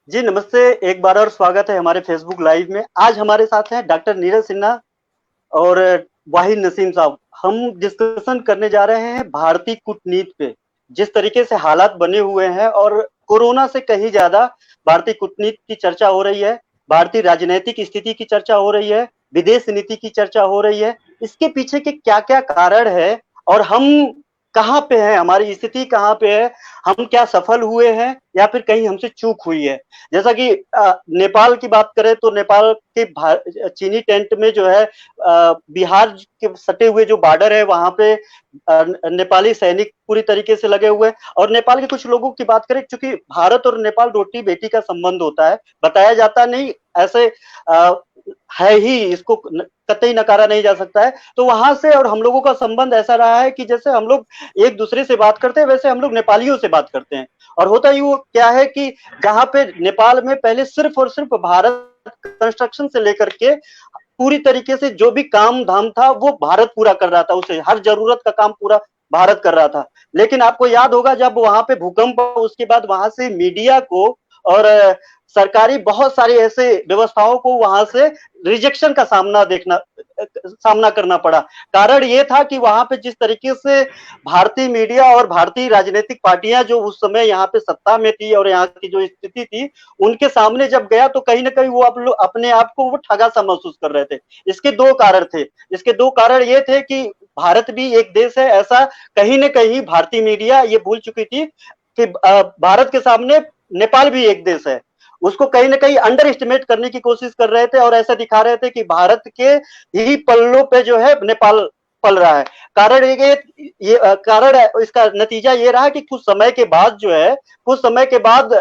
जी नमस्ते। एक बार और स्वागत है हमारे फेसबुक लाइव में। आज हमारे साथ हैं डॉक्टर नीरज सिन्हा और वाहिद नसीम साहब। हम डिस्कशन करने जा रहे हैं भारतीय कूटनीति पे। जिस तरीके से हालात बने हुए हैं और कोरोना से कहीं ज्यादा भारतीय कूटनीति की चर्चा हो रही है, भारतीय राजनीतिक स्थिति की चर्चा हो रही है, विदेश नीति की चर्चा हो रही है। इसके पीछे के क्या क्या कारण है और हम कहाँ पे हैं, हमारी स्थिति कहाँ पे है, हम क्या सफल हुए हैं या फिर कहीं हमसे चूक हुई है। जैसा कि नेपाल की बात करें तो नेपाल के चीनी टेंट में जो है बिहार के सटे हुए जो बॉर्डर है वहां पे नेपाली सैनिक पूरी तरीके से लगे हुए हैं। और नेपाल के कुछ लोगों की बात करें, क्योंकि भारत और नेपाल रोटी बेटी का संबंध होता है, बताया जाता नहीं, ऐसे है ही, इसको कतई नकारा नहीं जा सकता है। तो वहां से और हम लोगों का संबंध ऐसा रहा है कि जैसे हम लोग एक दूसरे से बात करते हैं वैसे हम लोग नेपालियों से बात करते हैं। और होता ही वो क्या है कि जहां पे नेपाल में पहले सिर्फ और सिर्फ भारत कंस्ट्रक्शन से लेकर के पूरी तरीके से जो भी काम धाम था वो भारत पूरा कर रहा था, उसे हर जरूरत का काम पूरा भारत कर रहा था। लेकिन आपको याद होगा जब वहां पे भूकंप, उसके बाद वहां से मीडिया को और सरकारी बहुत सारी ऐसे व्यवस्थाओं को वहां से रिजेक्शन का सामना करना पड़ा। कारण ये था कि वहां पे जिस तरीके से भारतीय मीडिया और भारतीय राजनीतिक पार्टियां जो उस समय यहाँ पे सत्ता में थी और यहाँ की जो स्थिति थी, उनके सामने जब गया तो कहीं ना कहीं वो अपने आप को वो ठगा सा महसूस कर रहे थे। इसके दो कारण थे। इसके दो कारण ये थे कि भारत भी एक देश है, ऐसा कहीं ना कहीं भारतीय मीडिया ये भूल चुकी थी कि भारत के सामने नेपाल भी एक देश है। उसको कहीं ना कहीं अंडर एस्टिमेट करने की कोशिश कर रहे थे और ऐसा दिखा रहे थे कि भारत के ही पल्लों पे जो है नेपाल पल रहा है। कारण ये कारण है, इसका नतीजा ये रहा कि कुछ समय के बाद जो है, कुछ समय के बाद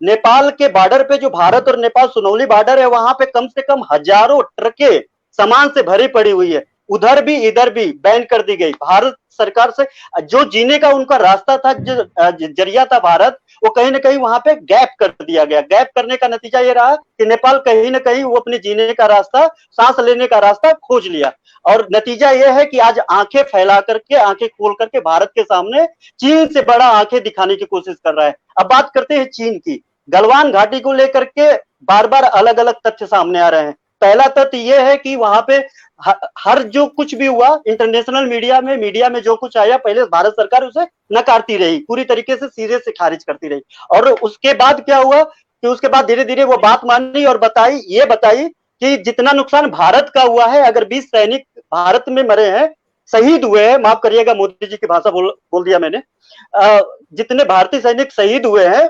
नेपाल के बॉर्डर पे, जो भारत और नेपाल सुनौली बॉर्डर है, वहां पे कम से कम हजारों ट्रकें सामान से भरी पड़ी हुई है। उधर भी इधर भी बैन कर दी गई भारत सरकार से। जो जीने का उनका रास्ता था, जो जरिया था भारत, वो कहीं ना कहीं वहां पे गैप कर दिया गया। गैप करने का नतीजा ये रहा कि नेपाल कहीं ना कहीं वो अपने जीने का रास्ता, सांस लेने का रास्ता खोज लिया। और नतीजा ये है कि आज आंखें फैला करके, आंखें खोल करके भारत के सामने चीन से बड़ा आंखें दिखाने की कोशिश कर रहा है। अब बात करते हैं चीन की। गलवान घाटी को लेकर के बार बार अलग अलग तथ्य सामने आ रहे हैं। पहला तथ्य यह है कि वहां पे हर जो कुछ भी हुआ इंटरनेशनल मीडिया में जो कुछ आया, पहले भारत सरकार उसे नकारती रही, पूरी तरीके से सिरे से खारिज करती रही। और उसके बाद क्या हुआ कि उसके बाद धीरे धीरे वो बात मानी और बताई कि जितना नुकसान भारत का हुआ है, अगर 20 सैनिक भारत में मरे हैं, शहीद हुए हैं, माफ करिएगा मोदी जी की भाषा बोल दिया मैंने, जितने भारतीय सैनिक शहीद हुए हैं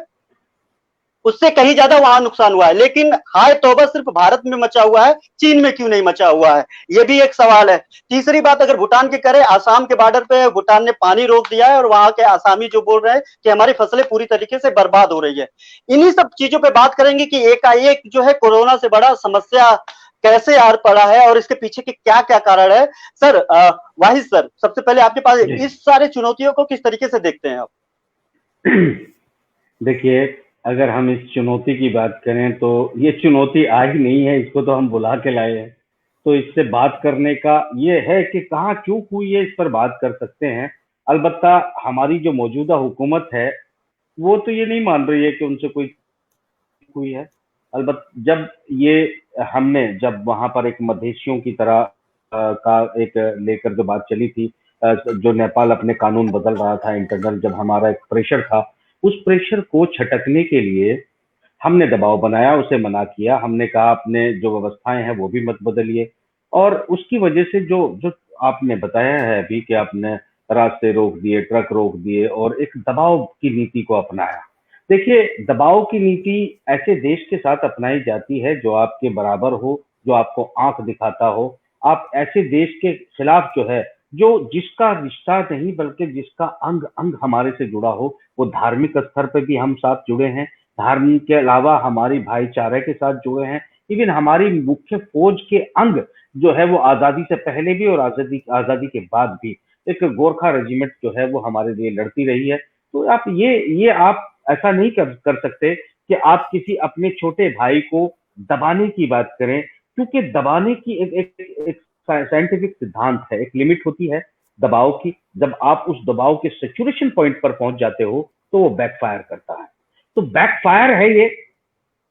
उससे कहीं ज्यादा वहां नुकसान हुआ है। लेकिन हाय तौबा, सिर्फ भारत में मचा हुआ है, चीन में क्यों नहीं मचा हुआ है, ये भी एक सवाल है। तीसरी बात अगर भूटान की करें, आसाम के बॉर्डर पे भूटान ने पानी रोक दिया है और वहां के आसामी जो बोल रहे हैं कि हमारी फसलें पूरी तरीके से बर्बाद हो रही है। इन्हीं सब चीजों पे बात करेंगे कि एकाएक जो है कोरोना से बड़ा समस्या कैसे आर पड़ा है और इसके पीछे के क्या क्या कारण है। सर, वाहिद सर, सबसे पहले आपके पास इस सारे चुनौतियों को किस तरीके से देखते हैं आप? देखिए, अगर हम इस चुनौती की बात करें तो ये चुनौती आज नहीं है, इसको तो हम बुला के लाए हैं। तो इससे बात करने का ये है कि कहाँ चूक हुई है, इस पर बात कर सकते हैं। अलबत्ता हमारी जो मौजूदा हुकूमत है वो तो ये नहीं मान रही है कि उनसे कोई हुई है। अलबत् जब ये हमने जब वहां पर एक मधेशियों की तरह का एक लेकर जो बात चली थी, जो नेपाल अपने कानून बदल रहा था इंटरनल, जब हमारा एक प्रेशर था, उस प्रेशर को छटकने के लिए हमने दबाव बनाया, उसे मना किया। हमने कहा अपने जो व्यवस्थाएं हैं वो भी मत बदलिए। और उसकी वजह से जो जो आपने बताया है अभी कि आपने रास्ते रोक दिए, ट्रक रोक दिए और एक दबाव की नीति को अपनाया। देखिए, दबाव की नीति ऐसे देश के साथ अपनाई जाती है जो आपके बराबर हो, जो आपको आंख दिखाता हो। आप ऐसे देश के खिलाफ जो है, जो जिसका रिश्ता नहीं बल्कि जिसका अंग अंग हमारे से जुड़ा हो, वो धार्मिक स्तर पर भी हम साथ जुड़े हैं, धर्म के अलावा हमारी भाईचारे के साथ जुड़े हैं। इवन हमारी मुख्य फौज के अंग जो है वो आजादी से पहले भी और आजादी आजादी के बाद भी एक गोरखा रेजिमेंट जो है वो हमारे लिए लड़ती रही है। तो आप ये आप ऐसा नहीं कर सकते कि आप किसी अपने छोटे भाई को दबाने की बात करें, क्योंकि दबाने की एक साइंटिफिक सिद्धांत है, एक लिमिट होती है दबाव की। जब आप उस दबाव के सेचुरेशन पॉइंट पर पहुंच जाते हो तो वो बैकफायर करता है। तो बैकफायर है ये।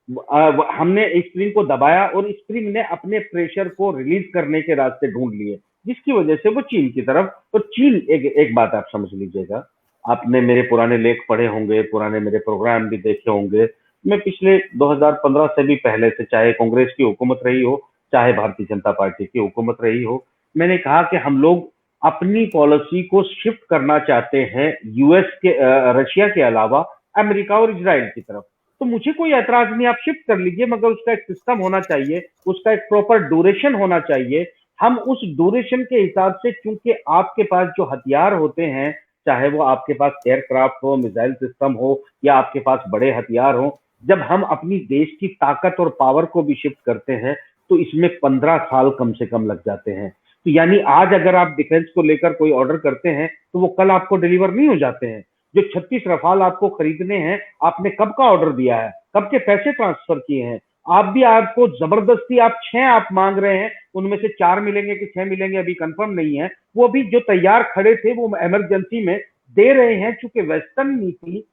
हमने स्प्रिंग को दबाया और स्प्रिंग ने अपने प्रेशर को रिलीज करने के रास्ते ढूंढ लिए, जिसकी वजह से वो चीन की तरफ, तो चीन, एक बात आप समझ लीजिएगा, आपने मेरे पुराने लेख पढ़े होंगे, पुराने मेरे प्रोग्राम भी देखे होंगे। मैं पिछले 2015 से भी पहले से, चाहे कांग्रेस की हुकूमत रही हो, चाहे भारतीय जनता पार्टी की हुकूमत रही हो, मैंने कहा कि हम लोग अपनी पॉलिसी को शिफ्ट करना चाहते हैं यूएस के, रशिया के अलावा अमेरिका और इजराइल की तरफ। तो मुझे कोई ऐतराज नहीं, आप शिफ्ट कर लीजिए, मगर उसका एक सिस्टम होना चाहिए, उसका एक प्रॉपर ड्यूरेशन होना चाहिए। हम उस ड्यूरेशन के हिसाब से, क्योंकि आपके पास जो हथियार होते हैं, चाहे वो आपके पास एयरक्राफ्ट हो, मिसाइल सिस्टम हो, या आपके पास बड़े हथियार हो, जब हम अपनी देश की ताकत और पावर को भी शिफ्ट करते हैं तो इसमें 15 साल कम से कम लग जाते हैं। तो यानी आज अगर आप डिफेंस को लेकर कोई ऑर्डर करते हैं तो वो कल आपको डिलीवर नहीं हो जाते हैं। जो 36 रफाल आपको खरीदने हैं, आपने कब का ऑर्डर दिया है, कब के पैसे ट्रांसफर किए हैं? आप भी, आपको जबरदस्ती आप 6 आप मांग रहे हैं, उनमें से 4 मिलेंगे कि 6 मिलेंगे अभी कंफर्म नहीं है। वो भी जो तैयार खड़े थे वो इमरजेंसी में दे रहे हैं, चूंकि वेस्टर्न नीति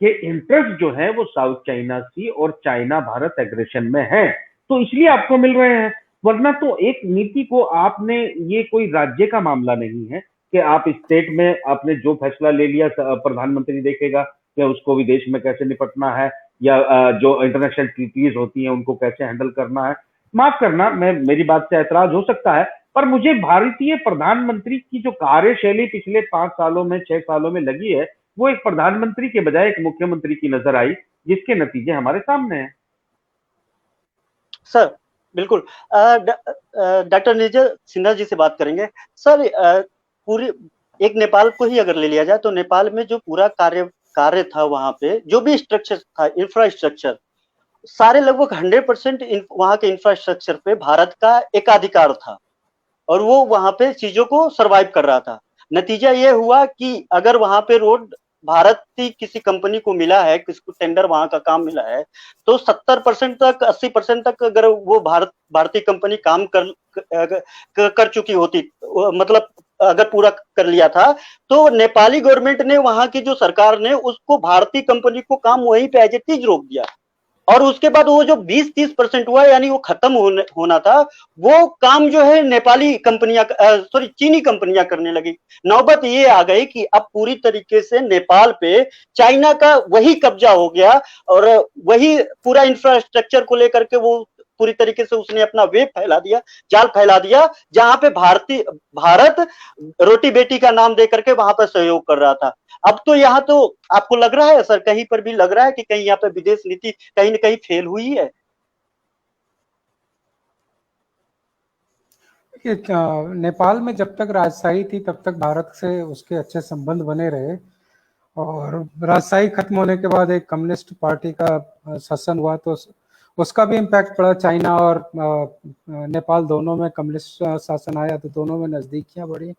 के इंटरेस्ट जो है वो साउथ चाइना सी और चाइना भारत एग्रेशन में है, तो इसलिए आपको मिल रहे हैं। वरना तो एक नीति को आपने, ये कोई राज्य का मामला नहीं है कि आप स्टेट में आपने जो फैसला ले लिया प्रधानमंत्री देखेगा कि उसको विदेश में कैसे निपटना है, या जो इंटरनेशनल ट्रीटीज होती हैं उनको कैसे हैंडल करना है। माफ करना, मैं, मेरी बात से ऐतराज हो सकता है, पर मुझे भारतीय प्रधानमंत्री की जो कार्यशैली पिछले 5 सालों में, 6 सालों में लगी है, वो एक प्रधानमंत्री के बजाय एक मुख्यमंत्री की नजर आई, जिसके नतीजे हमारे सामने हैं। सर बिल्कुल, डॉक्टर नीरज सिन्हा जी से बात करेंगे। सर, पूरी एक नेपाल को ही अगर ले लिया जाए तो नेपाल में जो पूरा कार्य था, वहां पे जो भी स्ट्रक्चर था, इंफ्रास्ट्रक्चर, सारे लगभग 100% वहां के इंफ्रास्ट्रक्चर पे भारत का एकाधिकार था और वो वहां पे चीजों को सरवाइव कर रहा था। नतीजा ये हुआ कि अगर वहां पे रोड भारत की किसी कंपनी को मिला है, किसी को टेंडर वहां का काम मिला है, तो 70% तक, 80% तक अगर वो भारतीय कंपनी काम कर चुकी होती, मतलब अगर पूरा कर लिया था, तो नेपाली गवर्नमेंट ने, वहां की जो सरकार ने, उसको भारतीय कंपनी को काम वहीं पे एज इट इज रोक दिया। और उसके बाद वो जो 20-30% हुआ, यानी वो खत्म होना था, वो काम जो है नेपाली कंपनियां, सॉरी चीनी कंपनियां करने लगी। नौबत ये आ गई कि अब पूरी तरीके से नेपाल पे चाइना का वही कब्जा हो गया और वही पूरा इंफ्रास्ट्रक्चर को लेकर के वो पूरी तरीके से उसने अपना वेब फैला दिया, जाल फैला दिया, जहां पे भारत रोटी बेटी का नाम दे करके वहां पर सहयोग कर रहा था। अब तो यहाँ तो आपको लग रहा है सर, कहीं पर भी लग रहा है कि कहीं यहाँ पे विदेश नीति कहीं न कहीं फेल हुई है? नेपाल में जब तक राजशाही थी तब तक भारत से उसके अच्छे संबंध बने रहे, और राजशाही खत्म होने के बाद एक कम्युनिस्ट पार्टी का शासन हुआ तो उसका भी इम्पैक्ट पड़ा। चाइना और नेपाल दोनों में कम्युनिस्ट शासन आया तो दोनों में नज़दीकियां बढ़ी।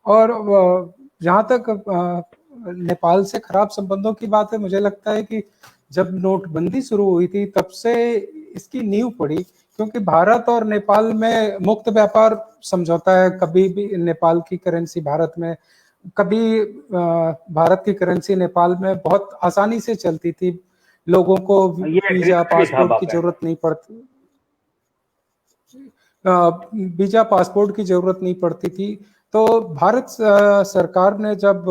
और जहाँ तक नेपाल से खराब संबंधों की बात है, मुझे लगता है कि जब नोटबंदी शुरू हुई थी तब से इसकी नींव पड़ी, क्योंकि भारत और नेपाल में मुक्त व्यापार समझौता है। कभी भी नेपाल की करेंसी भारत में, कभी भारत की करेंसी नेपाल में बहुत आसानी से चलती थी, लोगों को वीजा पासपोर्ट की जरूरत नहीं पड़ती, वीजा पासपोर्ट की जरूरत नहीं पड़ती थी। तो भारत सरकार ने जब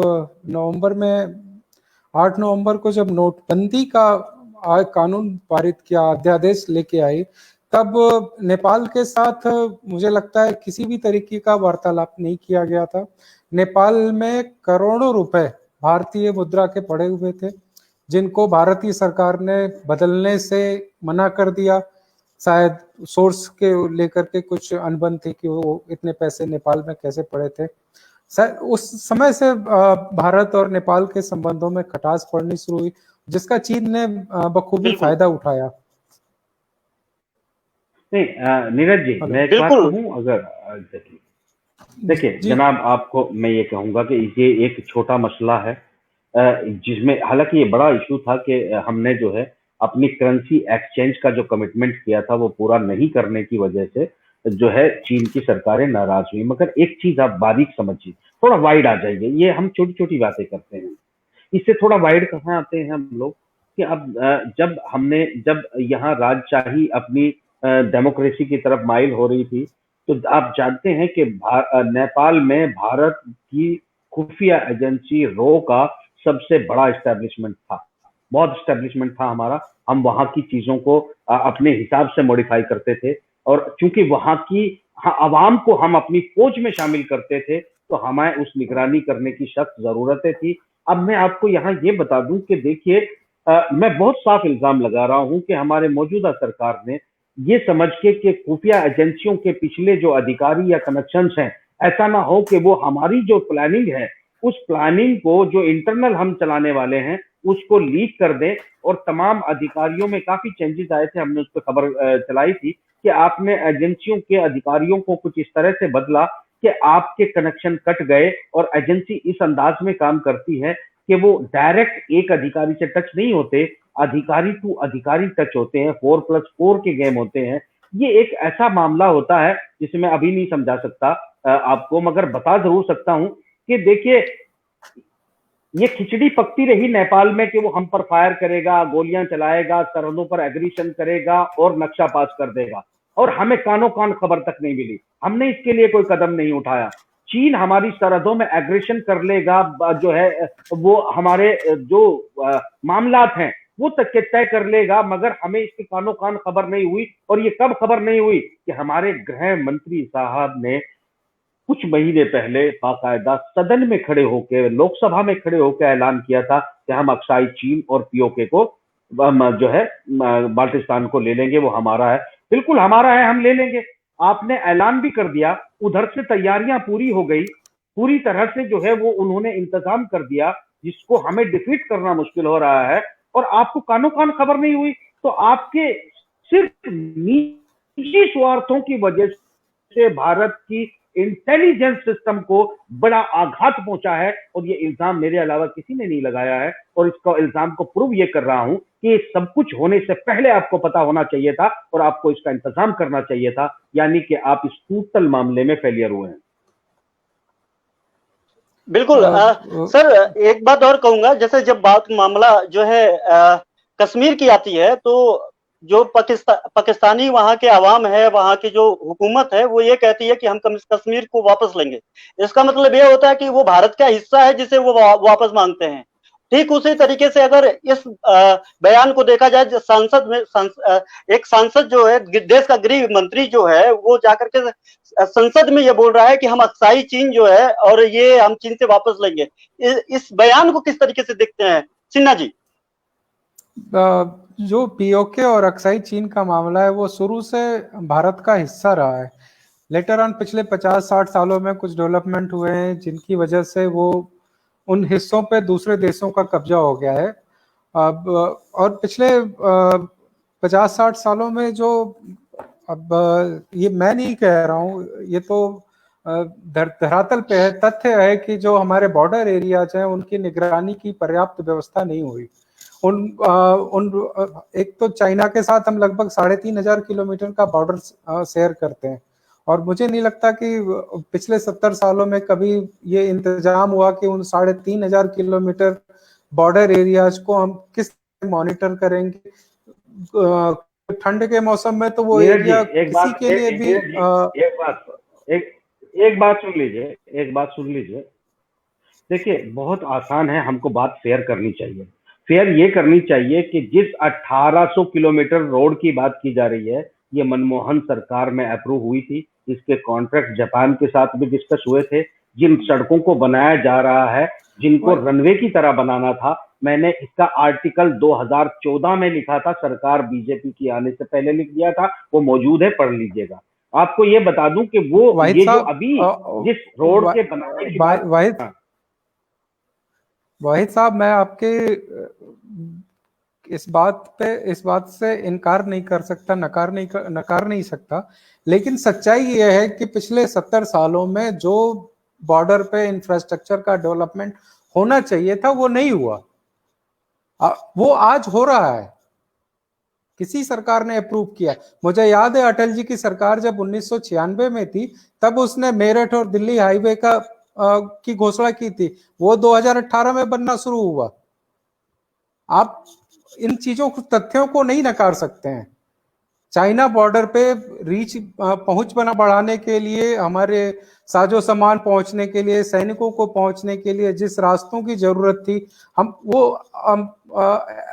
8 नवंबर को जब नोटबंदी का कानून पारित किया, अध्यादेश लेके आई, तब नेपाल के साथ मुझे लगता है किसी भी तरीके का वार्तालाप नहीं किया गया था। नेपाल में करोड़ों रुपए भारतीय मुद्रा के पड़े हुए थे, जिनको भारतीय सरकार ने बदलने से मना कर दिया। शायद सोर्स के लेकर के कुछ अनबन थी कि वो इतने पैसे नेपाल में कैसे पड़े थे। उस समय से भारत और नेपाल के संबंधों में खटास पड़नी शुरू हुई, जिसका चीन ने बखूबी फायदा उठाया। नहीं नीरज जी, मैं एक बात कहूं, अगर देखिए जनाब, आपको मैं ये कहूंगा कि ये एक छोटा मसला है, जिसमें हालांकि ये बड़ा इशू था कि हमने जो है अपनी करेंसी एक्सचेंज का जो कमिटमेंट किया था वो पूरा नहीं करने की वजह से जो है चीन की सरकारें नाराज हुई। मगर एक चीज आप बारीक समझिए, थोड़ा वाइड आ जाइए, ये हम छोटी छोटी बातें करते हैं, इससे थोड़ा वाइड कहाँ आते हैं हम लोग कि अब जब यहाँ राजशाही अपनी डेमोक्रेसी की तरफ माइल हो रही थी, तो आप जानते हैं कि नेपाल में भारत की खुफिया एजेंसी रो का सबसे बड़ा एस्टेब्लिशमेंट था, बहुत एस्टेब्लिशमेंट था हमारा। हम वहां की चीजों को अपने हिसाब से मॉडिफाई करते थे, और चूंकि वहां की आवाम को हम अपनी फौज में शामिल करते थे, तो हमें उस निगरानी करने की सख्त जरूरतें थी। अब मैं आपको यहाँ ये बता दूं कि देखिए, मैं बहुत साफ इल्जाम लगा रहा हूं कि हमारे मौजूदा सरकार ने ये समझ के कि खुफिया एजेंसियों के पिछले जो अधिकारी या कनेक्शंस हैं, ऐसा ना हो कि वो हमारी जो प्लानिंग है, उस प्लानिंग को जो इंटरनल हम चलाने वाले हैं उसको लीक कर दें। और तमाम अधिकारियों में काफी चेंजेस आए थे, हमने उस पर खबर चलाई थी कि आपने एजेंसियों के अधिकारियों को कुछ इस तरह से बदला कि आपके कनेक्शन कट गए, और एजेंसी इस अंदाज में काम करती है कि वो डायरेक्ट एक अधिकारी से टच नहीं होते, अधिकारी टू अधिकारी टच होते हैं, 4+4 के गेम होते हैं। ये एक ऐसा मामला होता है जिसे मैं अभी नहीं समझा सकता आपको, मगर बता जरूर सकता हूं कि देखिए, ये खिचड़ी पकती रही नेपाल में कि वो हम पर फायर करेगा, गोलियां चलाएगा, सरहदों पर एग्रीशन करेगा और नक्शा पास कर देगा, और हमें कानो कान खबर तक नहीं मिली। हमने इसके लिए कोई कदम नहीं उठाया। चीन हमारी सरहदों में एग्रेशन कर लेगा, जो है वो हमारे जो मामलात हैं वो तक के तय कर लेगा, मगर हमें इसकी कानो कान खबर नहीं हुई। और ये कब खबर नहीं हुई कि हमारे गृह मंत्री साहब ने कुछ महीने पहले बाकायदा सदन में खड़े होकर, लोकसभा में खड़े होकर ऐलान किया था कि हम अक्साई चीन और पीओके को जो है बाल्टिस्तान को ले लेंगे, वो हमारा है। बिल्कुल हमारा है, हम ले लेंगे। आपने ऐलान भी कर दिया, उधर से तैयारियां पूरी हो गई, पूरी तरह से जो है वो उन्होंने इंतजाम कर दिया, जिसको हमें डिफीट करना मुश्किल हो रहा है, और आपको कानो कान खबर नहीं हुई। तो आपके सिर्फ निजी स्वार्थों की वजह से भारत की इंटेलिजेंस सिस्टम को बड़ा आघात पहुंचा है, और ये इल्जाम मेरे अलावा किसी ने नहीं लगाया है। और इसका इल्जाम को प्रूव ये कर रहा हूं कि सब कुछ होने से पहले आपको पता होना चाहिए था और आपको इसका इंतजाम करना चाहिए था, यानी कि आप इस टोटल मामले में फेलियर हुए हैं। बिल्कुल। सर, एक बात और कहूंगा, जैसे जब बात मामला जो है कश्मीर की आती है, तो जो पाकिस्तानी वहां के अवाम है, वहां की जो हुकूमत है, वो ये कहती है कि हम कश्मीर को वापस लेंगे। इसका मतलब ये होता है कि वो भारत का हिस्सा है जिसे वो वापस मांगते हैं। ठीक उसी तरीके से अगर इस बयान को देखा जाए, संसद में एक सांसद जो है, देश का गृह मंत्री जो है, वो जाकर के संसद में ये बोल रहा है कि हम अक्साई चीन जो है और ये हम चीन से वापस लेंगे। इस बयान को किस तरीके से देखते हैं सिन्हा जी? जो पीओके और अक्साई चीन का मामला है, वो शुरू से भारत का हिस्सा रहा है। लेटर ऑन पिछले 50-60 सालों में कुछ डेवलपमेंट हुए हैं जिनकी वजह से वो उन हिस्सों पे दूसरे देशों का कब्जा हो गया है। अब और पिछले 50-60 सालों में जो, अब ये मैं नहीं कह रहा हूँ, ये तो धरातल पे है, तथ्य है कि जो हमारे बॉर्डर एरियाज हैं उनकी निगरानी की पर्याप्त व्यवस्था नहीं हुई। एक तो चाइना के साथ हम लगभग 3500 किलोमीटर का बॉर्डर शेयर करते हैं, और मुझे नहीं लगता कि पिछले 70 सालों में कभी ये इंतजाम हुआ कि उन 3500 किलोमीटर बॉर्डर एरियाज को हम किस मॉनिटर करेंगे। ठंड के मौसम में तो वो एरिया किसी के लिए भी एक बात सुन लीजिए। देखिए, बहुत आसान है, हमको बात फेयर करनी चाहिए। फेयर ये करनी चाहिए कि जिस 1800 किलोमीटर रोड की बात की जा रही है, ये मनमोहन सरकार में अप्रूव हुई थी। इसके कॉन्ट्रैक्ट जापान के साथ भी डिस्कस हुए थे। जिन सड़कों को बनाया जा रहा है, जिनको रनवे की तरह बनाना था, मैंने इसका आर्टिकल 2014 में लिखा था, सरकार बीजेपी की आने से पहले लिख दिया था, वो मौजूद है, पढ़ लीजिएगा। आपको ये बता दूं कि वो ये जो अभी जिस रोड के बनाने की बात, वाहिद साहब, मैं आपके इस बात से इनकार नहीं कर सकता, नकार नहीं सकता, लेकिन सच्चाई यह है कि पिछले 70 सालों में जो बॉर्डर पे इंफ्रास्ट्रक्चर का डेवलपमेंट होना चाहिए था वो नहीं हुआ। वो आज हो रहा है, किसी सरकार ने अप्रूव किया। मुझे याद है अटल जी की सरकार जब 1996 में थी, तब उसने मेरठ और दिल्ली हाईवे की घोषणा की थी, वो 2018 में बनना शुरू हुआ। आप इन चीजों को, तथ्यों को नहीं नकार सकते हैं। चाइना बॉर्डर पे रीच पहुंच बढ़ाने के लिए, हमारे साजो सामान पहुंचने के लिए, सैनिकों को पहुंचने के लिए जिस रास्तों की जरूरत थी, हम वो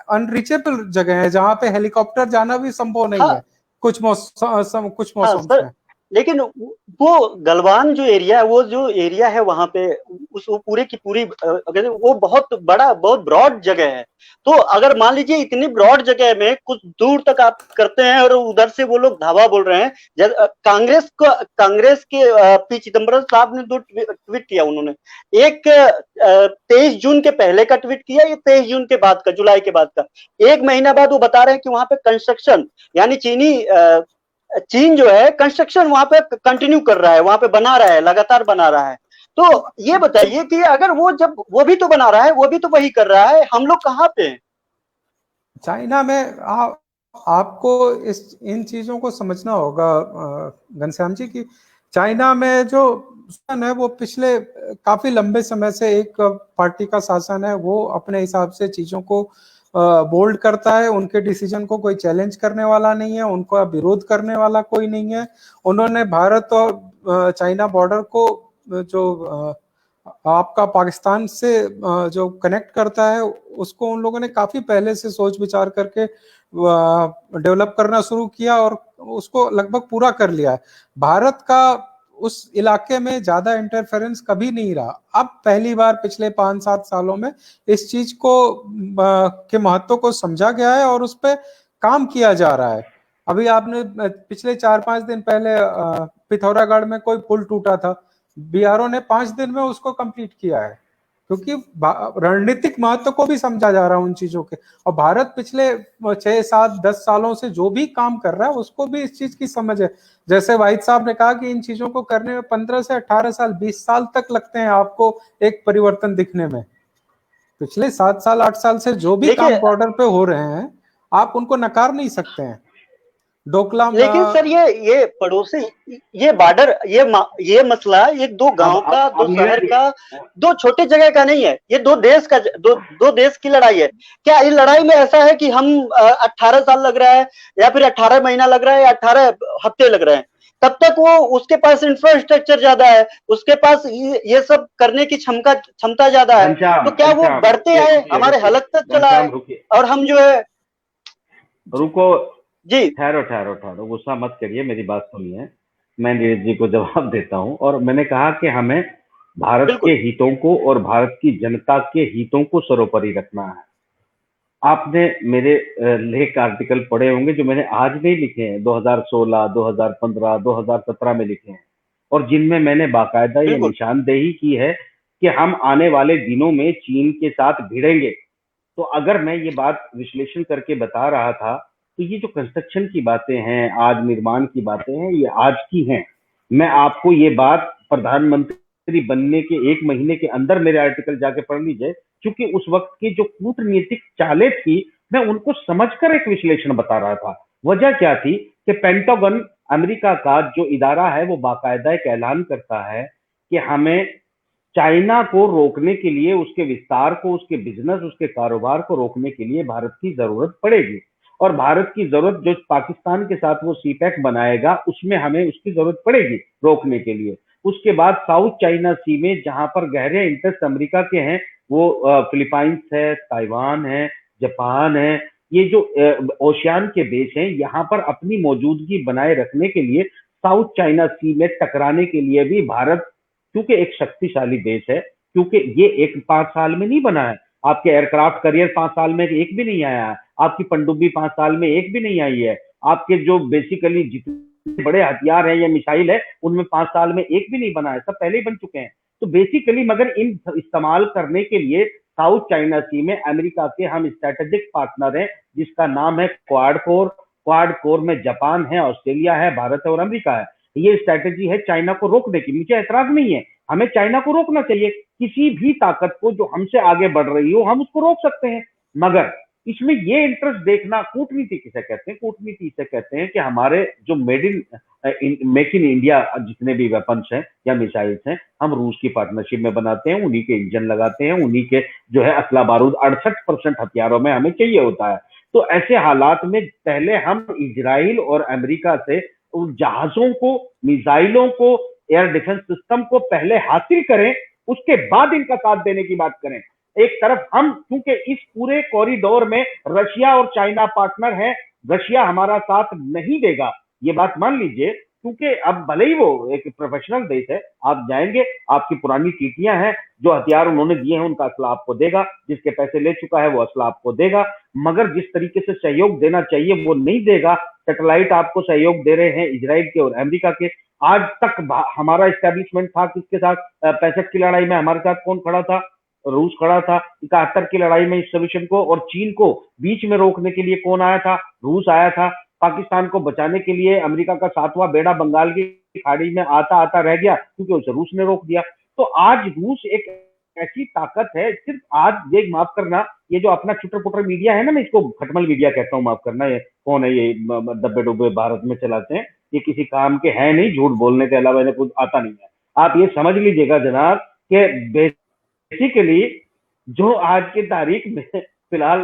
अनरीचेबल जगह है जहां पे हेलीकॉप्टर जाना भी संभव नहीं है हाँ कुछ हाँ मौसम सर, में। लेकिन वो गलवान जो एरिया है, वो जो एरिया है वहां पे, उस वो पूरे की पूरी अगर वो बहुत बड़ा, बहुत ब्रॉड जगह है। तो अगर मान लीजिए इतनी ब्रॉड जगह में कुछ दूर तक आप करते हैं और उधर से वो लोग धावा बोल रहे हैं। कांग्रेस के पी चिदम्बरम साहब ने 2 ट्वीट किया उन्होंने। एक 23 जून के पहले का ट्वीट किया, ये 23 जून के बाद का, जुलाई के बाद का। 1 महीना बाद वो बता रहे हैं कि वहां पे कंस्ट्रक्शन, यानी चीन जो है कंस्ट्रक्शन वहां पे कंटिन्यू कर रहा है, वहां पे बना रहा है, लगातार बना रहा है। तो ये बताइए कि अगर वो, जब वो भी तो बना रहा है, वो भी तो वही कर रहा है, हम लोग कहाँ पे हैं? चाइना में आपको इन चीजों को समझना होगा घनश्याम जी की चाइना में जो शासन है वो पिछले काफी लंबे समय से एक पार्टी का शासन है। वो अपने हिसाब से चीजों को बोल्ड करता है, उनके डिसीजन को कोई चैलेंज करने वाला नहीं है, उनका विरोध करने वाला कोई नहीं है। उन्होंने भारत और चाइना बॉर्डर को जो आपका पाकिस्तान से जो कनेक्ट करता है, उसको उन लोगों ने काफी पहले से सोच विचार करके डेवलप करना शुरू किया और उसको लगभग पूरा कर लिया है। भारत का उस इलाके में ज्यादा इंटरफेरेंस कभी नहीं रहा। अब पहली बार पिछले 5-7 सालों में इस चीज को के महत्व को समझा गया है और उस पर काम किया जा रहा है। अभी आपने पिछले 4-5 दिन पहले पिथौरागढ़ में कोई पुल टूटा था, बीआरओ ने 5 दिन में उसको कंप्लीट किया है, क्योंकि रणनीतिक महत्व को भी समझा जा रहा है उन चीजों के। और भारत पिछले 6-7-10 सालों से जो भी काम कर रहा है उसको भी इस चीज की समझ है। जैसे वाहिद साहब ने कहा कि इन चीजों को करने में 15 से 18 साल, 20 साल तक लगते हैं आपको एक परिवर्तन दिखने में। पिछले 7 साल 8 साल से जो भी काम देखिए, बॉर्डर पे हो रहे हैं, आप उनको नकार नहीं सकते हैं। डोकलाम लेकिन सर ये पड़ोसी, ये बॉर्डर, ये मसला एक दो गांव का, दो अब शहर नीरज जी, का, दो छोटे जगह का नहीं है। ये दो देश का, दो देश की लड़ाई है। क्या इस लड़ाई में ऐसा है कि हम 18 साल लग रहा है, या फिर 18 महीना लग रहा है, या 18 हफ्ते लग रहे हैं? तब तक वो, उसके पास इंफ्रास्ट्रक्चर ज्यादा है, उसके पास ये सब करने की क्षमता ज्यादा है। तो घनश्याम क्या वो घनश्याम बढ़ते रुकिए आए, रुकिए हमारे रुकिए, हलक तक चला घनश्याम है, रुकिए, और हम जो है। रुको, जी ठहरो ठहरो ठहरो, गुस्सा मत करिए, मेरी बात सुनिए। मैं नीरज जी को जवाब देता हूँ। और मैंने कहा कि हमें भारत के बिल्कुल। हितों को और भारत की जनता के हितों को सर्वोपरि रखना है। आपने मेरे लेख आर्टिकल पढ़े होंगे जो मैंने आज नहीं लिखे हैं, 2016, 2015, 2017 में लिखे हैं, और जिनमें मैंने बाकायदा ये बिल्कुल। निशानदेही की है कि हम आने वाले दिनों में चीन के साथ भिड़ेंगे। तो अगर मैं ये बात विश्लेषण करके बता रहा था, तो ये जो कंस्ट्रक्शन की बातें हैं, आज निर्माण की बातें हैं, ये आज की हैं। मैं आपको ये बात प्रधानमंत्री बनने के 1 महीने के अंदर मेरे आर्टिकल जाके पढ़ लीजिए, क्योंकि उस वक्त की जो कूटनीतिक चालें थी, मैं उनको समझकर एक विश्लेषण बता रहा था। वजह क्या थी कि पेंटागन, अमेरिका का जो इदारा है, वो बाकायदा एक ऐलान करता है कि हमें चाइना को रोकने के लिए, उसके विस्तार को, उसके बिजनेस, उसके कारोबार को रोकने के लिए भारत की जरूरत पड़ेगी। और भारत की जरूरत, जो पाकिस्तान के साथ वो सीपैक बनाएगा, उसमें हमें उसकी जरूरत पड़ेगी रोकने के लिए। उसके बाद साउथ चाइना सी में जहां पर गहरे इंटरेस्ट अमेरिका के हैं, वो फिलीपाइंस है, ताइवान है, जापान है, ये जो ओशियान के देश हैं, यहाँ पर अपनी मौजूदगी बनाए रखने के लिए, साउथ चाइना सी में टकराने के लिए भी भारत, क्योंकि एक शक्तिशाली देश है, क्योंकि ये एक 5 साल में नहीं बना है। आपके एयरक्राफ्ट करियर 5 साल में एक भी नहीं आया है, आपकी पनडुब्बी 5 साल में एक भी नहीं आई है, आपके जो बेसिकली जितने बड़े हथियार हैं या मिसाइल है, उनमें 5 साल में एक भी नहीं बना है, सब पहले ही बन चुके हैं। तो बेसिकली मगर इन इस्तेमाल करने के लिए साउथ चाइना सी में अमेरिका के हम स्ट्रेटेजिक पार्टनर हैं, जिसका नाम है क्वाड कोर। क्वाड कोर में जापान है, ऑस्ट्रेलिया है, भारत है और अमेरिका है। ये स्ट्रैटेजी है चाइना को रोकने की। मुझे ऐतराज नहीं है, हमें चाइना को रोकना चाहिए। किसी भी ताकत को जो हमसे आगे बढ़ रही हो, हम उसको रोक सकते हैं। मगर इसमें ये इंटरेस्ट देखना, कूटनीति किसे कहते हैं? कूटनीति इसे कहते हैं कि हमारे जो मेक इन इंडिया जितने भी वेपन्स हैं या मिसाइल्स हैं, हम रूस की पार्टनरशिप में बनाते हैं, उन्हीं के इंजन लगाते हैं, उन्हीं के जो है असला बारूद 68% हथियारों में हमें चाहिए होता है। तो ऐसे हालात में पहले हम इजराइल और अमेरिका से उन जहाजों को, मिसाइलों को, एयर डिफेंस सिस्टम को पहले हासिल करें, उसके बाद इनका साथ देने की बात करें। एक तरफ हम, क्योंकि इस पूरे कॉरिडोर में रशिया और चाइना पार्टनर है, रशिया हमारा साथ नहीं देगा, ये बात मान लीजिए, क्योंकि अब भले ही वो एक प्रोफेशनल देश है, आप जाएंगे, आपकी पुरानी टीटियां हैं, जो हथियार उन्होंने दिए हैं उनका असला आपको देगा, जिसके पैसे ले चुका है वो असला आपको देगा, मगर जिस तरीके से सहयोग देना चाहिए वो नहीं देगा। सैटेलाइट आपको सहयोग दे रहे हैं इजराइल के और अमेरिका के। आज तक हमारा एस्टेब्लिशमेंट था किसके साथ? 65 की लड़ाई में हमारे साथ कौन खड़ा था? रूस खड़ा था। 71 की लड़ाई में इस सोल्यूशन को और चीन को बीच में रोकने के लिए कौन आया था? रूस आया था। पाकिस्तान को बचाने के लिए अमेरिका का 7वां बेड़ा बंगाल की खाड़ी में आता आता रह गया, क्योंकि उसे रूस ने रोक दिया। तो आज रूस एक ऐसी ताकत है, सिर्फ आज ये माफ करना, ये जो अपना चुटर पुटर मीडिया है ना, मैं इसको खटमल मीडिया कहता हूँ, माफ करना, ये कौन है ये दब्बे डुब्बे भारत में चलाते हैं, ये किसी काम के है नहीं, झूठ बोलने के अलावा इन्हें कुछ आता नहीं है। आप ये समझ लीजिएगा जनाब कि बेसिकली जो आज की तारीख में फिलहाल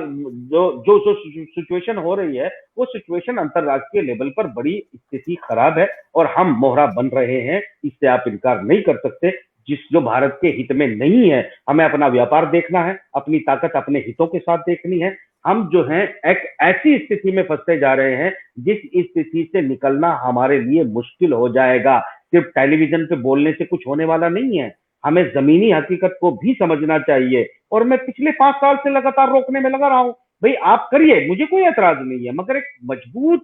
जो सिचुएशन हो रही है, वो सिचुएशन अंतरराष्ट्रीय लेवल पर बड़ी स्थिति खराब है और हम मोहरा बन रहे हैं, इससे आप इनकार नहीं कर सकते। जो भारत के हित में नहीं है, हमें अपना व्यापार देखना है, अपनी ताकत अपने हितों के साथ देखनी है। हम जो है एक ऐसी स्थिति में फंसते जा रहे हैं जिस स्थिति से निकलना हमारे लिए मुश्किल हो जाएगा। सिर्फ टेलीविजन पे बोलने से कुछ होने वाला नहीं है, हमें जमीनी हकीकत को भी समझना चाहिए। और मैं पिछले 5 साल से लगातार रोकने में लगा रहा हूं, भाई आप करिए, मुझे कोई एतराज नहीं है, मगर एक मजबूत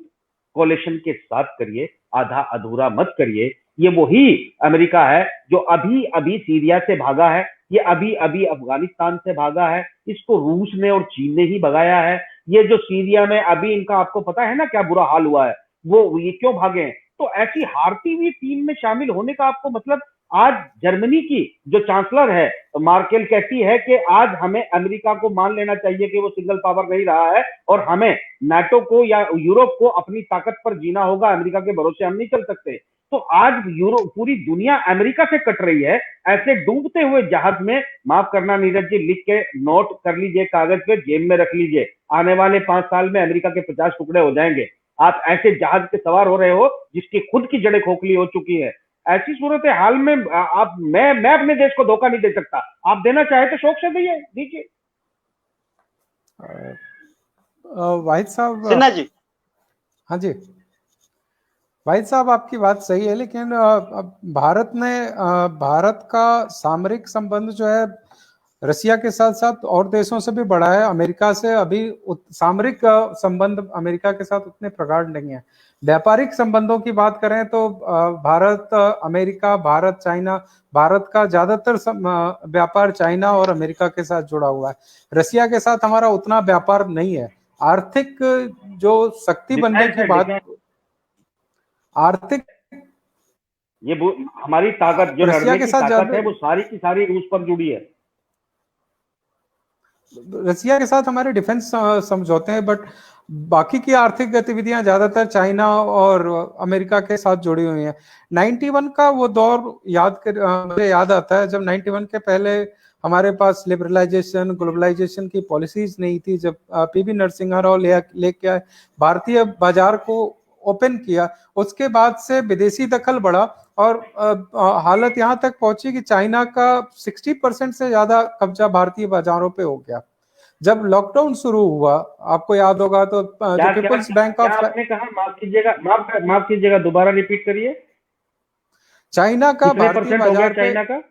कोalition के साथ करिए, आधा अधूरा मत करिए। ये वही अमेरिका है जो अभी अभी सीरिया से भागा है, ये अभी अभी अफगानिस्तान से भागा है, इसको रूस ने और चीन ने ही भगाया है। ये जो सीरिया में अभी इनका आपको पता है ना क्या बुरा हाल हुआ है, वो ये क्यों भागे हैं? तो ऐसी हारती हुई टीम में शामिल होने का आपको मतलब, आज जर्मनी की जो चांसलर है मार्केल कहती है कि आज हमें अमेरिका को मान लेना चाहिए कि वो सिंगल पावर नहीं रहा है और हमें नाटो को या यूरोप को अपनी ताकत पर जीना होगा, अमेरिका के भरोसे हम नहीं चल सकते। तो आज यूरोप, पूरी दुनिया अमेरिका से कट रही है। ऐसे डूबते हुए जहाज में, माफ करना नीरज जी, लिख के नोट कर लीजिए कागज पे, जेब में रख लीजिए, आने वाले 5 साल में अमेरिका के 50 टुकड़े हो जाएंगे। आप ऐसे जहाज पे सवार हो रहे हो जिसकी खुद की जड़ें खोखली हो चुकी है। ऐसी सूरत हाल में आप, मैं अपने देश को धोखा नहीं दे सकता। आप देना चाहे तो शौक से दीजिए। वाहिद साहब। सिन्हा जी। हाँ जी वाहिद साहब, आपकी बात सही है, लेकिन भारत का सामरिक संबंध जो है रसिया के साथ साथ और देशों से भी बढ़ा है। अमेरिका से अभी सामरिक संबंध अमेरिका के साथ उतने प्रगाढ़ नहीं है। व्यापारिक संबंधों की बात करें तो भारत अमेरिका, भारत चाइना, भारत का ज्यादातर व्यापार चाइना और अमेरिका के साथ जुड़ा हुआ है। रसिया के साथ हमारा उतना व्यापार नहीं है। आर्थिक जो शक्ति बनने की बात, आर्थिक ये हमारी ताकत जो लड़ने की ताकत है वो सारी की सारी रूस पर जुड़ी है। रसिया के साथ हमारे डिफेंस समझौते हैं, बट बाकी की आर्थिक गतिविधियां ज्यादातर चाइना और अमेरिका के साथ जुड़ी हुई हैं। 91 का वो दौर मुझे याद आता है जब 91 के पहले हमारे पास लिबरलाइजेशन, ग्लोबलाइजेशन की पॉलिसीज नहीं थी। जब पीवी नरसिम्हा राव लेके आए, भारतीय बाजार को ओपन किया, उसके बाद से विदेशी दखल बढ़ा और हालत यहाँ तक पहुंची कि चाइना का 60% से ज्यादा कब्जा भारतीय बाजारों पे हो गया। जब लॉकडाउन शुरू हुआ, आपको याद होगा, तो जो पीपल्स बैंक ऑफ, आपने कहा, माफ कीजिएगा दोबारा रिपीट करिए। चाइना का भारतीय बाजार पे चाइना का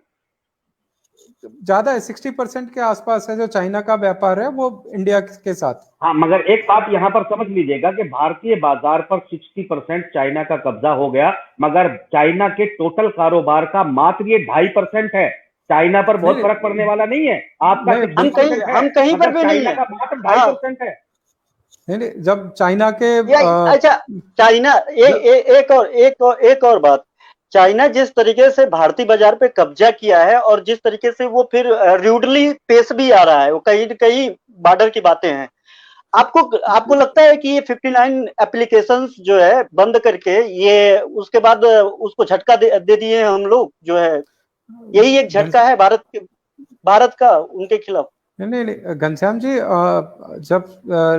ज्यादा है, 60% के आसपास है जो चाइना का व्यापार है वो इंडिया के साथ। हाँ, मगर एक बात यहाँ पर समझ लीजिएगा कि भारतीय बाजार पर 60% चाइना का कब्जा हो गया, मगर चाइना के टोटल कारोबार का मात्र ये 2.5% है। चाइना पर बहुत फर्क पड़ने वाला नहीं है। आपका हम कहीं पर भी नहीं है, मात्र 2.5% है। नहीं, जब चाइना के अच्छा, चाइना एक और बात, चाइना जिस तरीके से भारतीय बाजार पे कब्जा किया है और जिस तरीके से वो फिर रूडली पेश भी आ रहा है, वो कई बॉर्डर की बातें हैं। आपको लगता है कि ये 59 एप्लीकेशंस जो है बंद करके ये उसके बाद उसको झटका दे दिए हम लोग जो है, यही एक झटका है भारत का उनके खिलाफ? नहीं घनश्याम जी, जब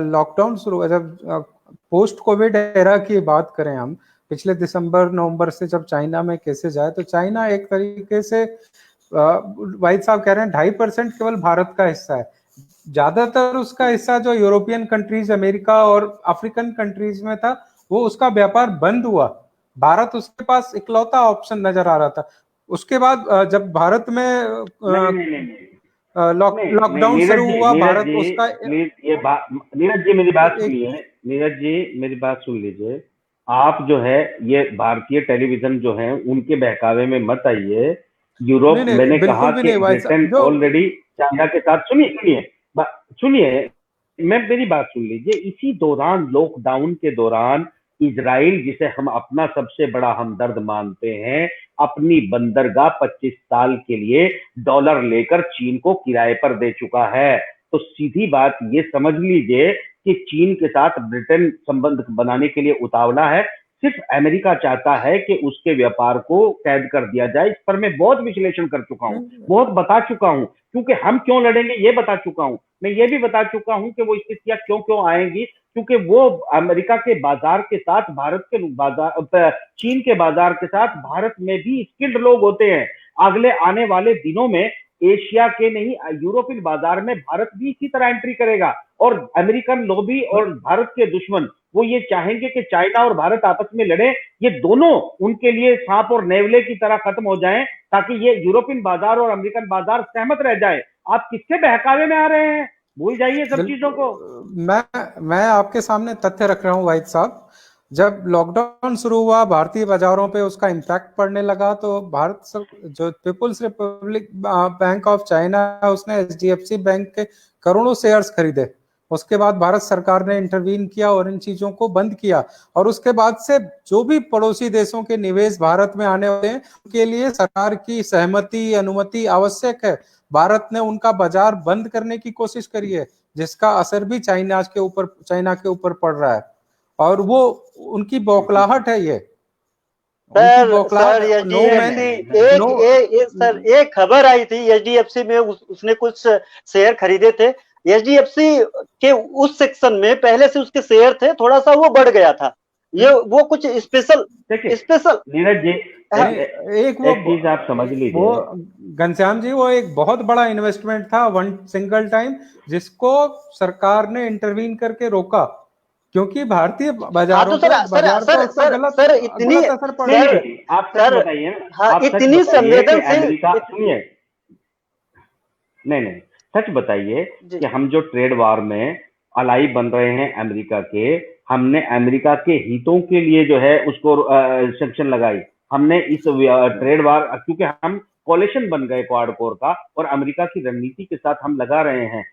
लॉकडाउन शुरू हुआ, जब पोस्ट कोविड एरा की बात करें हम, पिछले दिसंबर नवंबर से जब चाइना में केसेस आए, तो चाइना एक तरीके से वाहिद साहब कह रहे हैं 2.5% केवल भारत का हिस्सा है। ज्यादातर उसका हिस्सा जो यूरोपियन कंट्रीज, अमेरिका और अफ्रीकन कंट्रीज में था, वो उसका व्यापार बंद हुआ। भारत उसके पास इकलौता ऑप्शन नजर आ रहा था। उसके बाद जब भारत में लॉकडाउन शुरू हुआ, भारत उसका नीरज जी मेरी बात सुनिए, नीरज जी मेरी बात सुन लीजिए। आप जो है ये भारतीय टेलीविजन जो है उनके बहकावे में मत आइए। यूरोप, मैंने कहा कि ब्रिटेन ऑलरेडी चाइना के साथ, सुनिए मैं मेरी बात सुन लीजिए। इसी दौरान, लॉकडाउन के दौरान, इजराइल जिसे हम अपना सबसे बड़ा हमदर्द मानते हैं, अपनी बंदरगाह 25 साल के लिए डॉलर लेकर चीन को किराए पर दे चुका है। तो सीधी बात ये समझ लीजिए कि चीन के साथ ब्रिटेन संबंध बनाने के लिए उतावला है। सिर्फ अमेरिका चाहता है कि उसके व्यापार को कैद कर दिया जाए। इस पर मैं बहुत विश्लेषण कर चुका हूं, बहुत बता चुका हूं, क्योंकि हम क्यों लड़ेंगे ये बता चुका हूं। मैं ये भी बता चुका हूं कि वो स्थितियां क्यों क्यों आएंगी, क्योंकि वो अमेरिका के बाजार के साथ भारत के बाजार, चीन के बाजार के साथ भारत में भी स्किल्ड लोग होते हैं। अगले आने वाले दिनों में एशिया के नहीं, यूरोपियन बाजार में भारत भी इसी तरह एंट्री करेगा। और अमेरिकन लॉबी और भारत के दुश्मन वो ये चाहेंगे कि चाइना और भारत आपस में लड़े, ये दोनों उनके लिए सांप और नेवले की तरह खत्म हो जाएं, ताकि ये यूरोपियन बाजार और अमेरिकन बाजार सहमत रह जाए। आप किसके बहकावे में आ रहे हैं? भूल जाइए सब चीजों को। मैं आपके सामने तथ्य रख रहा हूं वाहिद साहब। जब लॉकडाउन शुरू हुआ, भारतीय बाजारों पे उसका इम्पैक्ट पड़ने लगा, तो भारत जो People's Republic Bank of China, उसने एचडीएफसी बैंक के करोड़ों शेयर्स खरीदे। उसके बाद भारत सरकार ने इंटरवीन किया और इन चीजों को बंद किया। और उसके बाद से जो भी पड़ोसी देशों के निवेश भारत में आने वाले हैं, उनके लिए सरकार की सहमति, अनुमति आवश्यक है। भारत ने उनका बाजार बंद करने की कोशिश करी है, जिसका असर भी चाइना के ऊपर पड़ रहा है। और वो उनकी बौखलाहट है ये। सर एक खबर आई थी एचडीएफसी में, उसने कुछ शेयर खरीदे थे। एचडीएफसी के उस सेक्शन में पहले से उसके शेयर थे, थोड़ा सा वो बढ़ गया था। ये वो कुछ स्पेशल नीरज जी, एक वो चीज आप समझ लीजिए, वो घनश्याम जी, वो एक बहुत बड़ा इन्वेस्टमेंट था, वन सिंगल टाइम, जिसको सरकार ने इंटरवीन करके रोका, क्योंकि भारतीय बाजारों इतनी संवेदनशील, सुनिए, नहीं सच बताइए कि हम जो ट्रेड वार में अलाई बन रहे हैं अमेरिका के, हमने अमेरिका के हितों के लिए जो है उसको सेक्शन लगाई। हमने इस ट्रेड वार, क्योंकि हम कोलिशन बन गए क्वाड कोर का, और अमेरिका की रणनीति के साथ हम लगा रहे हैं।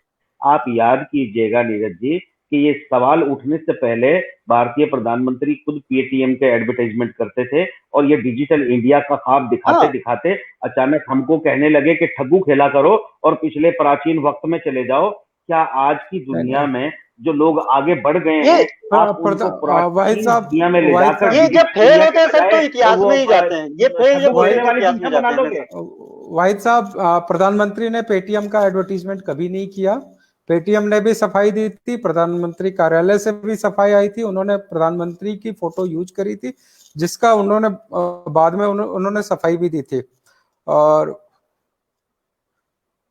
आप याद कीजिएगा नीरज जी कि ये सवाल उठने से पहले भारतीय प्रधानमंत्री खुद पेटीएम के एडवर्टाइजमेंट करते थे, और ये डिजिटल इंडिया का ख्वाब दिखाते दिखाते अचानक हमको कहने लगे कि ठग्गू खेला करो और पिछले प्राचीन वक्त में चले जाओ। क्या आज की दुनिया में जो लोग आगे बढ़ गए हैं, आप उनको दुनिया में ले जाकर, ये जब फेल होते हैं सर तो इतिहास में ही जाते हैं। ये फेल जब इतिहास में जाते हैं। वाहिद साहब, प्रधानमंत्री ने पेटीएम का एडवर्टीजमेंट कभी नहीं किया। पेटीएम ने भी सफाई दी थी, प्रधानमंत्री कार्यालय से भी सफाई आई थी, उन्होंने प्रधानमंत्री की फोटो यूज करी थी, जिसका उन्होंने बाद में उन्होंने सफाई भी दी थी। और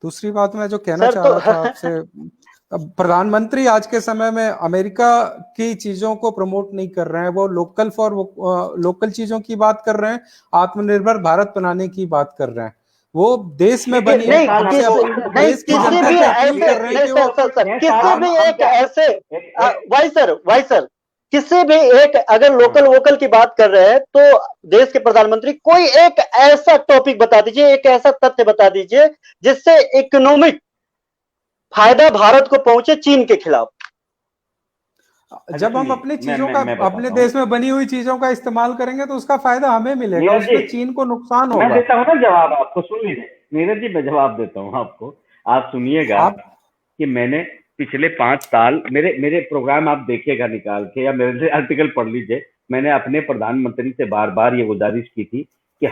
दूसरी बात मैं जो कहना चाह रहा था आपसे, प्रधानमंत्री आज के समय में अमेरिका की चीजों को प्रमोट नहीं कर रहे हैं, वो लोकल चीजों की बात कर रहे हैं, आत्मनिर्भर भारत बनाने की बात कर रहे हैं। वो देश में बनी किसी भी एक अगर लोकल वोकल की बात कर रहे हैं तो देश के प्रधानमंत्री कोई एक ऐसा टॉपिक बता दीजिए, एक ऐसा तथ्य बता दीजिए जिससे इकोनॉमिक फायदा भारत को पहुंचे चीन के खिलाफ। जब हम अपनी चीजों का, अपने देश में बनी हुई चीजों का इस्तेमाल करेंगे तो उसका फायदा हमें मिलेगा, उसमें चीन को नुकसान होगा। मैं देता हूं ना जवाब आपको, सुन लीजिए नीरज जी, मैं जवाब देता हूं आपको, आप सुनिएगा कि मैंने पिछले 5 साल मेरे प्रोग्राम आप देखिएगा निकाल के, या मेरे से आर्टिकल पढ़ लीजिए। मैंने अपने प्रधानमंत्री से बार बार ये गुजारिश की थी कि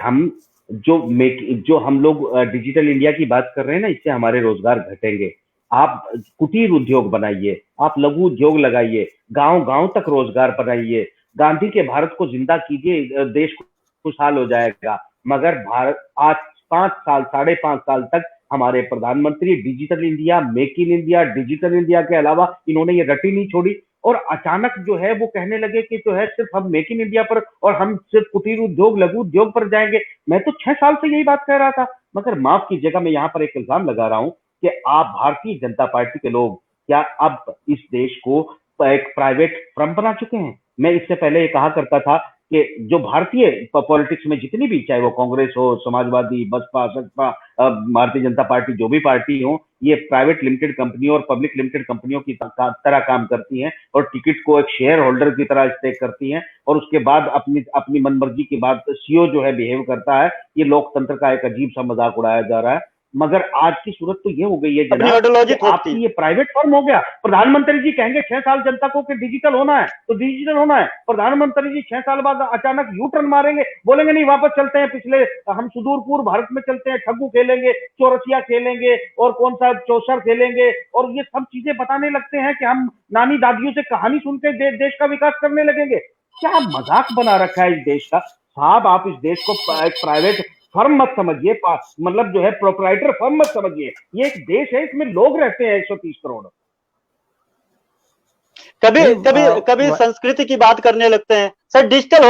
जो हम लोग डिजिटल इंडिया की बात कर रहे हैं ना, इससे हमारे रोजगार घटेंगे। आप कुटीर उद्योग बनाइए, आप लघु उद्योग लगाइए, गांव गांव तक रोजगार बनाइए, गांधी के भारत को जिंदा कीजिए, देश खुशहाल हो जाएगा। मगर भारत आज 5 साल 5.5 साल तक हमारे प्रधानमंत्री digital India, make in India, digital India के अलावा इन्होंने ये रटी नहीं छोड़ी। और अचानक जो है वो कहने लगे कि जो है सिर्फ हम मेक इन इंडिया पर और हम सिर्फ कुटीर उद्योग, लघु उद्योग पर जाएंगे। मैं तो 6 साल से यही बात कह रहा था। मगर माफ कीजिएगा, मैं यहाँ पर एक इल्जाम लगा रहा हूँ कि आप भारतीय जनता पार्टी के लोग क्या अब इस देश को एक प्राइवेट फर्म बना चुके हैं? मैं इससे पहले ये कहा करता था कि जो भारतीय पॉलिटिक्स में जितनी भी, चाहे वो कांग्रेस हो, समाजवादी, बसपा, सपा, भारतीय जनता पार्टी, जो भी पार्टी हो, ये प्राइवेट लिमिटेड कंपनियों और पब्लिक लिमिटेड कंपनियों की तरह काम करती हैं और टिकट को एक शेयर होल्डर की तरह स्टेक करती हैं, और उसके बाद अपनी मनमर्जी की बात सीईओ जो है बिहेव करता है। ये लोकतंत्र का एक अजीब सा मजाक उड़ाया जा रहा है। मगर आज की सूरत तो ये हो गई है जनाब, आपकी ये प्राइवेट फर्म हो गया। प्रधानमंत्री जी कहेंगे 6 साल जनता को कि डिजिटल होना है तो डिजिटल होना है। प्रधानमंत्री जी 6 साल बाद अचानक यू टर्न मारेंगे, बोलेंगे नहीं वापस चलते हैं पिछले, हम सुदूर पूर्व भारत में चलते हैं, ठग्गू खेलेंगे, चौरसिया खेलेंगे और कौन सा चौसर खेलेंगे, और ये सब चीजें बताने लगते हैं कि हम नानी दादियों से कहानी सुन के देश का विकास करने लगेंगे। क्या मजाक बना रखा है इस देश का साहब। आप इस देश को एक प्राइवेट फर्म मत समझिए, मतलब जो है प्रोप्राइटर फर्म मत समझिए। ये एक देश है, इसमें लोग रहते हैं 130 करोड़। कभी संस्कृति की बात करने लगते हैं सर। डिजिटल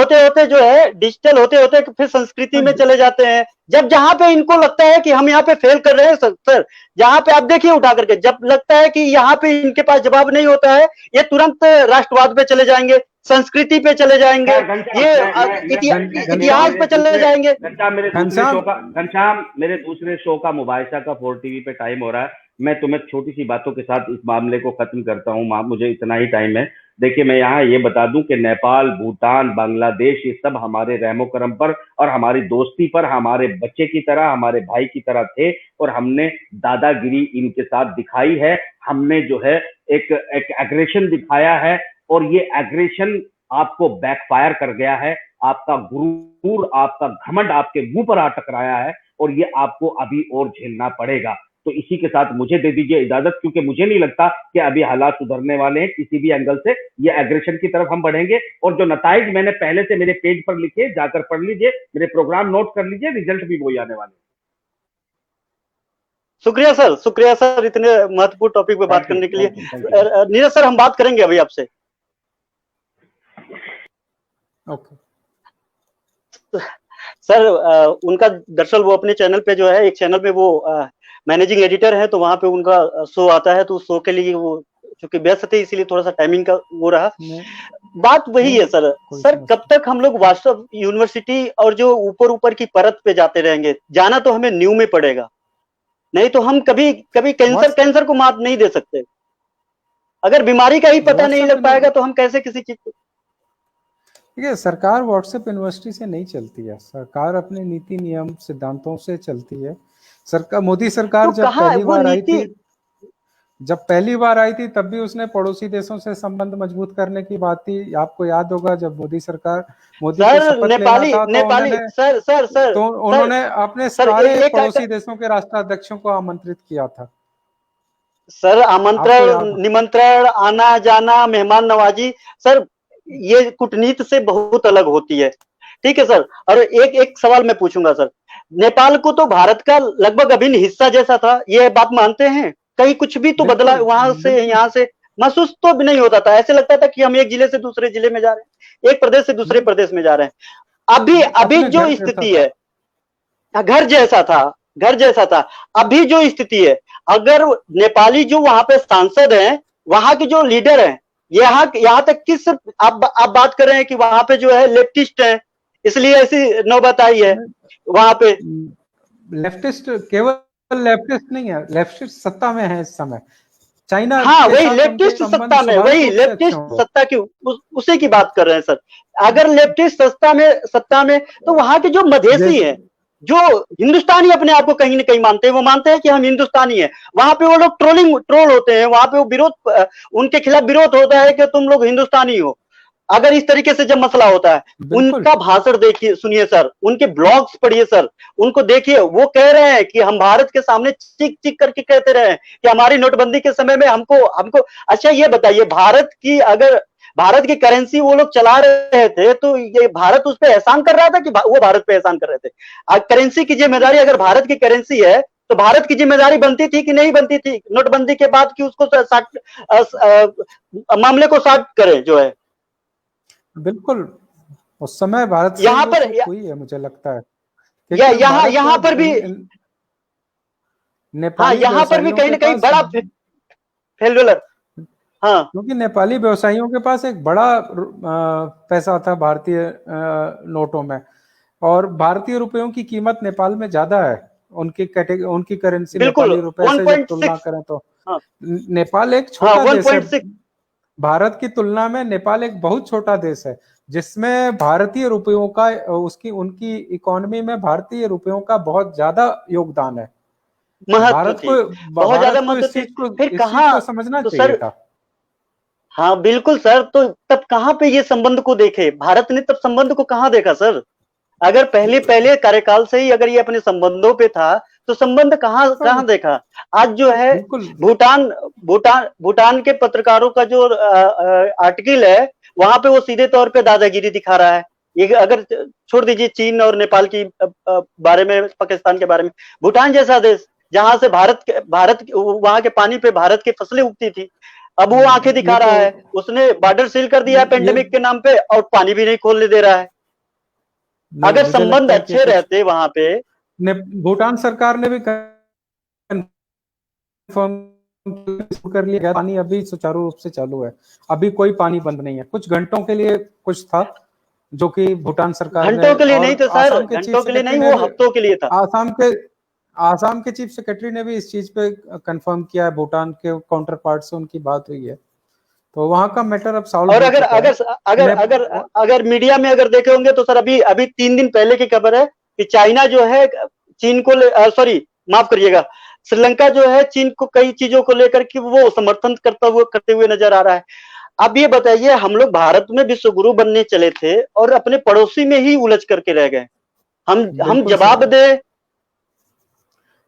होते होते फिर संस्कृति में चले जाते हैं। जब जहां पे इनको लगता है कि हम यहाँ पे फेल कर रहे हैं सर, जहां पे आप देखिए उठा करके, जब लगता है कि यहाँ पे इनके पास जवाब नहीं होता है, ये तुरंत राष्ट्रवाद पे चले जाएंगे, संस्कृति पे चले जाएंगे, ये इतिहास पे चले जाएंगे। घनश्याम, मेरे दूसरे शो का मुबाहिसा का 4 टीवी पे टाइम हो रहा है। मैं तुम्हें छोटी सी बातों के साथ इस मामले को खत्म करता हूँ, मुझे इतना ही टाइम है। देखिए, मैं यहाँ ये बता दूं कि नेपाल, भूटान, बांग्लादेश, ये सब हमारे रहमो करम पर और हमारी दोस्ती पर हमारे बच्चे की तरह, हमारे भाई की तरह थे, और हमने दादागिरी इनके साथ दिखाई है। हमने जो है एक एग्रेशन दिखाया है, और ये एग्रेशन आपको बैकफायर कर गया है। आपका गुरूर, आपका घमंड आपके मुंह पर आ टकराया है, और ये आपको अभी और झेलना पड़ेगा। तो इसी के साथ मुझे दे दीजिए इजाजत, क्योंकि मुझे नहीं लगता कि अभी हालात सुधरने वाले हैं किसी भी एंगल से। ये एग्रेशन की तरफ हम बढ़ेंगे, और जो नताइज मैंने पहले से मेरे पेज पर लिखे, जाकर पढ़ लीजिए, मेरे प्रोग्राम नोट कर लीजिए, रिजल्ट भी वही आने वाले। शुक्रिया सर इतने महत्वपूर्ण टॉपिक पे बात करने के लिए। नीरज सर, हम बात करेंगे अभी आपसे। सर, उनका दरअसल वो अपने चैनल पे जो है, एक चैनल पे वो मैनेजिंग एडिटर है, तो वहां पे उनका शो आता है, तो उस शो के लिए वो चूंकि व्यस्त थे, इसीलिए थोड़ा सा टाइमिंग का वो रहा। बात वही है सर, कब तक हम लोग वास्तव यूनिवर्सिटी और जो ऊपर की परत पे जाते रहेंगे? जाना तो हमें न्यू में पड़ेगा, नहीं तो हम कभी कैंसर को मात नहीं दे सकते। अगर बीमारी का ही पता नहीं लग पाएगा तो हम कैसे किसी चीज को। देखिए, सरकार व्हाट्सएप यूनिवर्सिटी से नहीं चलती है, सरकार अपने नीति नियम सिद्धांतों से चलती है। मोदी सरकार तो जब पहली बार आई थी तब भी उसने पड़ोसी देशों से संबंध मजबूत करने की बात थी। आपको याद होगा जब मोदी को शपथ लेना था तो उन्होंने अपने सारे पड़ोसी देशों के राष्ट्राध्यक्षों को आमंत्रित किया था। सर, आमंत्रण, निमंत्रण, आना जाना, मेहमान नवाजी, सर ये कूटनीति से बहुत अलग होती है। ठीक है सर। और एक सवाल मैं पूछूंगा सर, नेपाल को तो भारत का लगभग अभिन्न हिस्सा जैसा था, ये बात मानते हैं? कहीं कुछ भी तो बदला वहां से यहाँ से महसूस तो भी नहीं होता था। ऐसे लगता था कि हम एक जिले से दूसरे जिले में जा रहे हैं, एक प्रदेश से दूसरे प्रदेश में जा रहे हैं। अभी जो स्थिति है, घर जैसा था। अभी जो स्थिति है, अगर नेपाली जो वहां पे सांसद हैं, वहां के जो लीडर हैं, यहाँ तक कि सिर्फ आप बात कर रहे हैं कि वहां पे जो है लेफ्टिस्ट है, इसलिए ऐसी नौबत आई है वहां पे। लेफ्टिस्ट केवल लेफ्टिस्ट नहीं है, लेफ्टिस्ट सत्ता में है इस समय। चाइना, हाँ वही लेफ्टिस्ट सत्ता में, वही लेफ्टिस्ट सत्ता की उसी की बात कर रहे हैं सर। अगर लेफ्टिस्ट सत्ता में तो वहां के जो मधेसी हैं, जो हिंदुस्तानी अपने आप को कहीं ना कहीं मानते हैं, वो मानते हैं कि हम हिंदुस्तानी हैं, वहां पे वो लोग ट्रोल होते हैं, वहां पे वो विरोध, उनके खिलाफ विरोध होता है कि तुम लोग हिंदुस्तानी हो। अगर इस तरीके से जब मसला होता है, बिल्कुल उनका भाषण देखिए, सुनिए सर, उनके ब्लॉग्स पढ़िए सर, उनको देखिए, वो कह रहे हैं कि हम भारत के सामने चीख चीख करके कहते रहे कि हमारी नोटबंदी के समय में हमको हमको अच्छा ये बताइए, भारत की करेंसी वो लोग चला रहे थे, तो ये भारत उस पर एहसान कर रहा था कि वो भारत पे एहसान कर रहे थे? करेंसी की जिम्मेदारी अगर भारत की करेंसी है, तो भारत की जिम्मेदारी बनती थी कि नहीं बनती थी नोटबंदी के बाद कि उसको मामले को साट करे जो है? बिल्कुल, उस समय भारत से ही यहाँ वो पर चूक हुई है, मुझे लगता है, क्योंकि यहाँ भारत यहाँ पर भी, हाँ, नेपाली यहाँ पर भी व्यवसायियों कहीं के ना कहीं पास, बड़ा फेल्यूलर। हाँ, क्योंकि नेपाली व्यवसायियों के पास एक बड़ा पैसा था भारतीय नोटों में, और भारतीय रुपयों की कीमत नेपाल में ज्यादा है, उनकी करेंसी बिल्कुल नेपाली रुपए से जब तुलना 1.6। करें तो हाँ नेपाल एक हाँ, छोटा देश है। 1.6। भारत की तुलना में नेपाल एक बहुत छोटा देश है, जिसमें भारतीय रुपयों का उसकी उनकी इकोनॉमी में भारतीय रुपयों का बहुत ज्यादा योगदान है। महत्व थी, बहुत ज्यादा भारत को महत्व थी। फिर इस चीज कहाँ? को समझना तो चाहिए सर, था। हाँ बिल्कुल सर, तो तब कहाँ पे ये संबंध को देखे भारत ने? तब संबंध को कहाँ देखा सर? अगर पहले पहले कार्यकाल से ही अगर ये अपने संबंधों पे था, तो संबंध कहाँ सर कहाँ देखा? आज जो है बिल्कुल भूटान भूटान के पत्रकारों का जो आर्टिकल है, वहां पे वो सीधे तौर पे दादागिरी दिखा रहा है। ये अगर छोड़ दीजिए चीन और नेपाल की बारे में, पाकिस्तान के बारे में, भूटान जैसा देश जहां से भारत वहां के पानी पे भारत की फसलें उगती थी, अब वो आंखें दिखा ये तो रहा है, उसने बॉर्डर सील कर दिया है ये पेंडेमिक के नाम पे, और पानी भी नहीं खोलने दे रहा है। नहीं, अगर मुझे संबंध लगता है कि अच्छे कुछ रहते वहां पे। भूटान सरकार ने भी कंफर्म कर लिया, पानी अभी सुचारू रूप से चालू है, अभी कोई पानी बंद नहीं है। कुछ घंटों के लिए कुछ था, जो कि भूटान सरकार ने, घंटों के लिए नहीं और तो सर, आसाम के चीफ घंटों के लिए सेक्रेटरी नहीं, ने वो भी, हफ्तों के लिए था। आसाम के आसाम के चीफ सेक्रेटरी ने भी इस चीज पे कंफर्म किया है, भूटान के काउंटर पार्ट से उनकी बात हुई है, तो वहां का मैटर अब सॉल्व और हो अगर चुका है। अगर अगर अगर अगर मीडिया में अगर देखे होंगे तो सर, अभी अभी 3 दिन पहले की खबर है कि चाइना जो है चीन को सॉरी, माफ करिएगा, श्रीलंका जो है चीन को कई चीजों को लेकर के वो समर्थन करते हुए नजर आ रहा है। अब ये बताइए, हम लोग भारत में विश्व गुरु बनने चले थे और अपने पड़ोसी में ही उलझ करके रह गए। हम बिल्कुल जवाब सर, दे।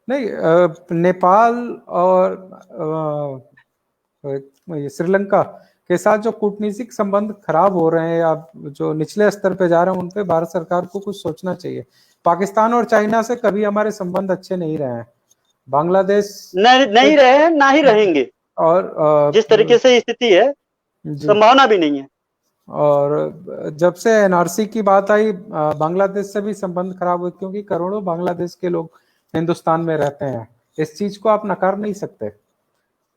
नहीं नेपाल और ये श्रीलंका के साथ जो कूटनीतिक संबंध खराब हो रहे हैं, या जो निचले स्तर पे जा रहे हैं, उन पे भारत सरकार को कुछ सोचना चाहिए। पाकिस्तान और चाइना से कभी हमारे संबंध अच्छे नहीं रहे हैं, बांग्लादेश से, नहीं रहे, ना ही रहेंगे। और जिस तरीके से स्थिति है, जी, संभावना भी नहीं है। और जब से एनआरसी की बात आई, बांग्लादेश से भी संबंध खराब हुए, क्योंकि करोड़ों बांग्लादेश के लोग हिंदुस्तान में रहते हैं। इस चीज को आप नकार नहीं सकते।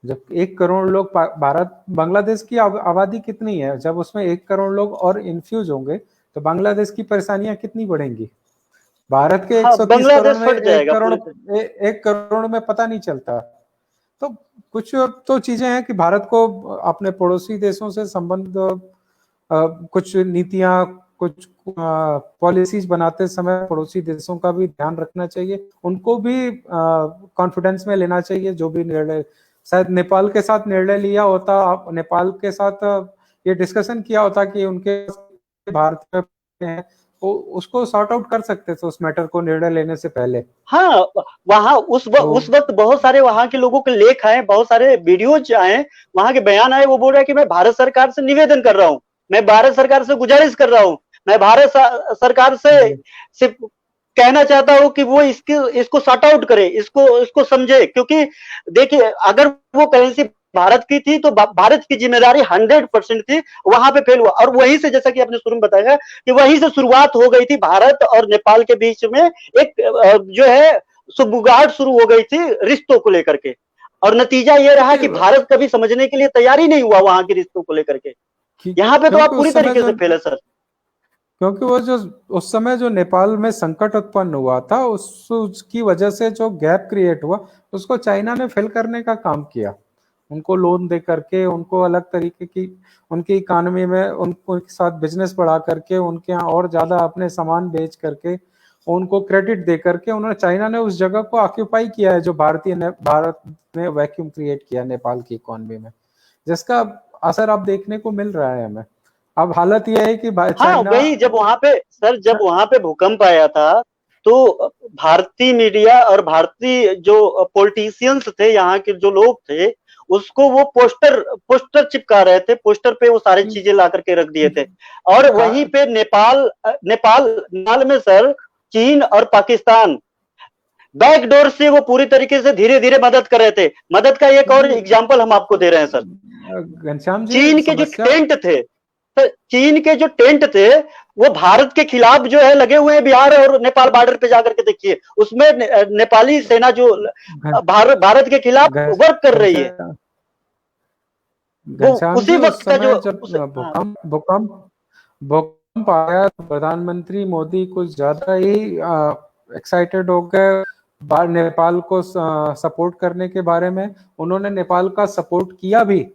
जब 1 करोड़ लोग, भारत बांग्लादेश की आबादी कितनी है, जब उसमें 1 करोड़ लोग और इन्फ्यूज होंगे, तो बांग्लादेश की परेशानियां कितनी बढ़ेंगी। भारत के हाँ, 130 करोड़ बांग्लादेश में फट जाएगा पूरी तरह। 1 करोड़ में पता नहीं चलता। तो कुछ तो चीजें हैं कि भारत को अपने पड़ोसी देशों से संबंध, कुछ नीतियां, कुछ पॉलिसीज बनाते समय पड़ोसी देशों का भी ध्यान रखना चाहिए, उनको भी कॉन्फिडेंस में लेना चाहिए। जो भी निर्णय शायद नेपाल के साथ निर्णय लिया होता, आप नेपाल के साथ ये डिस्कशन किया होता कि उनके भारत में है, वो उसको सॉर्ट आउट कर सकते थे उस मैटर को निर्णय लेने से पहले। हाँ, वहां तो उस वक्त बहुत सारे वहां के लोगों के लेख आए, बहुत सारे वीडियोज आए, वहां के बयान आए। वो बोल रहा है कि मैं भारत सरकार से निवेदन कर रहा हूँ, मैं भारत सरकार से गुजारिश कर रहा हूँ, मैं भारत सरकार से जी, सिर्फ कहना चाहता हूँ कि वो इसको सॉर्ट आउट करे, इसको समझे। क्योंकि देखिए, अगर वो करेंसी भारत की थी तो भारत की जिम्मेदारी 100% थी, वहां पे फेल हुआ। और वहीं से, जैसा कि आपने शुरू में बताया कि वहीं से शुरुआत हो गई थी भारत और नेपाल के बीच में एक जो है सुबुगाहट शुरू हो गई थी रिश्तों को लेकर के। और नतीजा ये रहा कि भारत कभी समझने के लिए तैयार ही नहीं हुआ वहां के रिश्तों को लेकर के। यहाँ पे तो क्योंकि आप पूरी तरीके से फेल है सर। क्योंकि वो जो उस समय जो नेपाल में संकट उत्पन्न हुआ था, उसकी वजह से जो गैप क्रिएट हुआ, उसको चाइना ने फिल करने का काम किया। उनको लोन दे करके, उनको अलग तरीके की, उनकी इकोनॉमी में उनको एक साथ बिजनेस बढ़ा करके, उनके यहाँ और ज्यादा अपने सामान बेच करके, उनको क्रेडिट दे करके उन्होंने, चाइना ने उस जगह को ऑक्यूपाई किया है जो भारत ने वैक्यूम क्रिएट किया नेपाल की इकोनॉमी में, जिसका असर अब देखने को मिल रहा है हमें। अब हालत यह है कि हाँ चाइना, वही, जब वहां पे सर, जब वहां पे भूकंप आया था तो भारतीय मीडिया और भारतीय जो पॉलिटिशियंस थे, यहाँ के जो लोग थे, उसको वो पोस्टर पोस्टर चिपका रहे थे, पोस्टर पे वो सारी चीजें ला करके रख दिए थे। और वहीं पे नेपाल में सर, चीन और पाकिस्तान बैकडोर से वो पूरी तरीके से धीरे धीरे मदद कर रहे थे। मदद का एक और एग्जांपल हम आपको दे रहे हैं सर। घनश्याम जी, चीन के जो टेंट थे, तो चीन के जो टेंट थे वो भारत के खिलाफ जो है लगे हुए हैं, बिहार और नेपाल बॉर्डर पे जाकर के देखिए, उसमें नेपाली सेना जो भारत के खिलाफ वर्क कर रही है। वो उसी वक्त का जो भूकंप आया तो प्रधानमंत्री मोदी कुछ ज्यादा ही एक्साइटेड हो गए नेपाल को सपोर्ट करने के बारे में। उन्होंने नेपाल का सपोर्ट किया भी,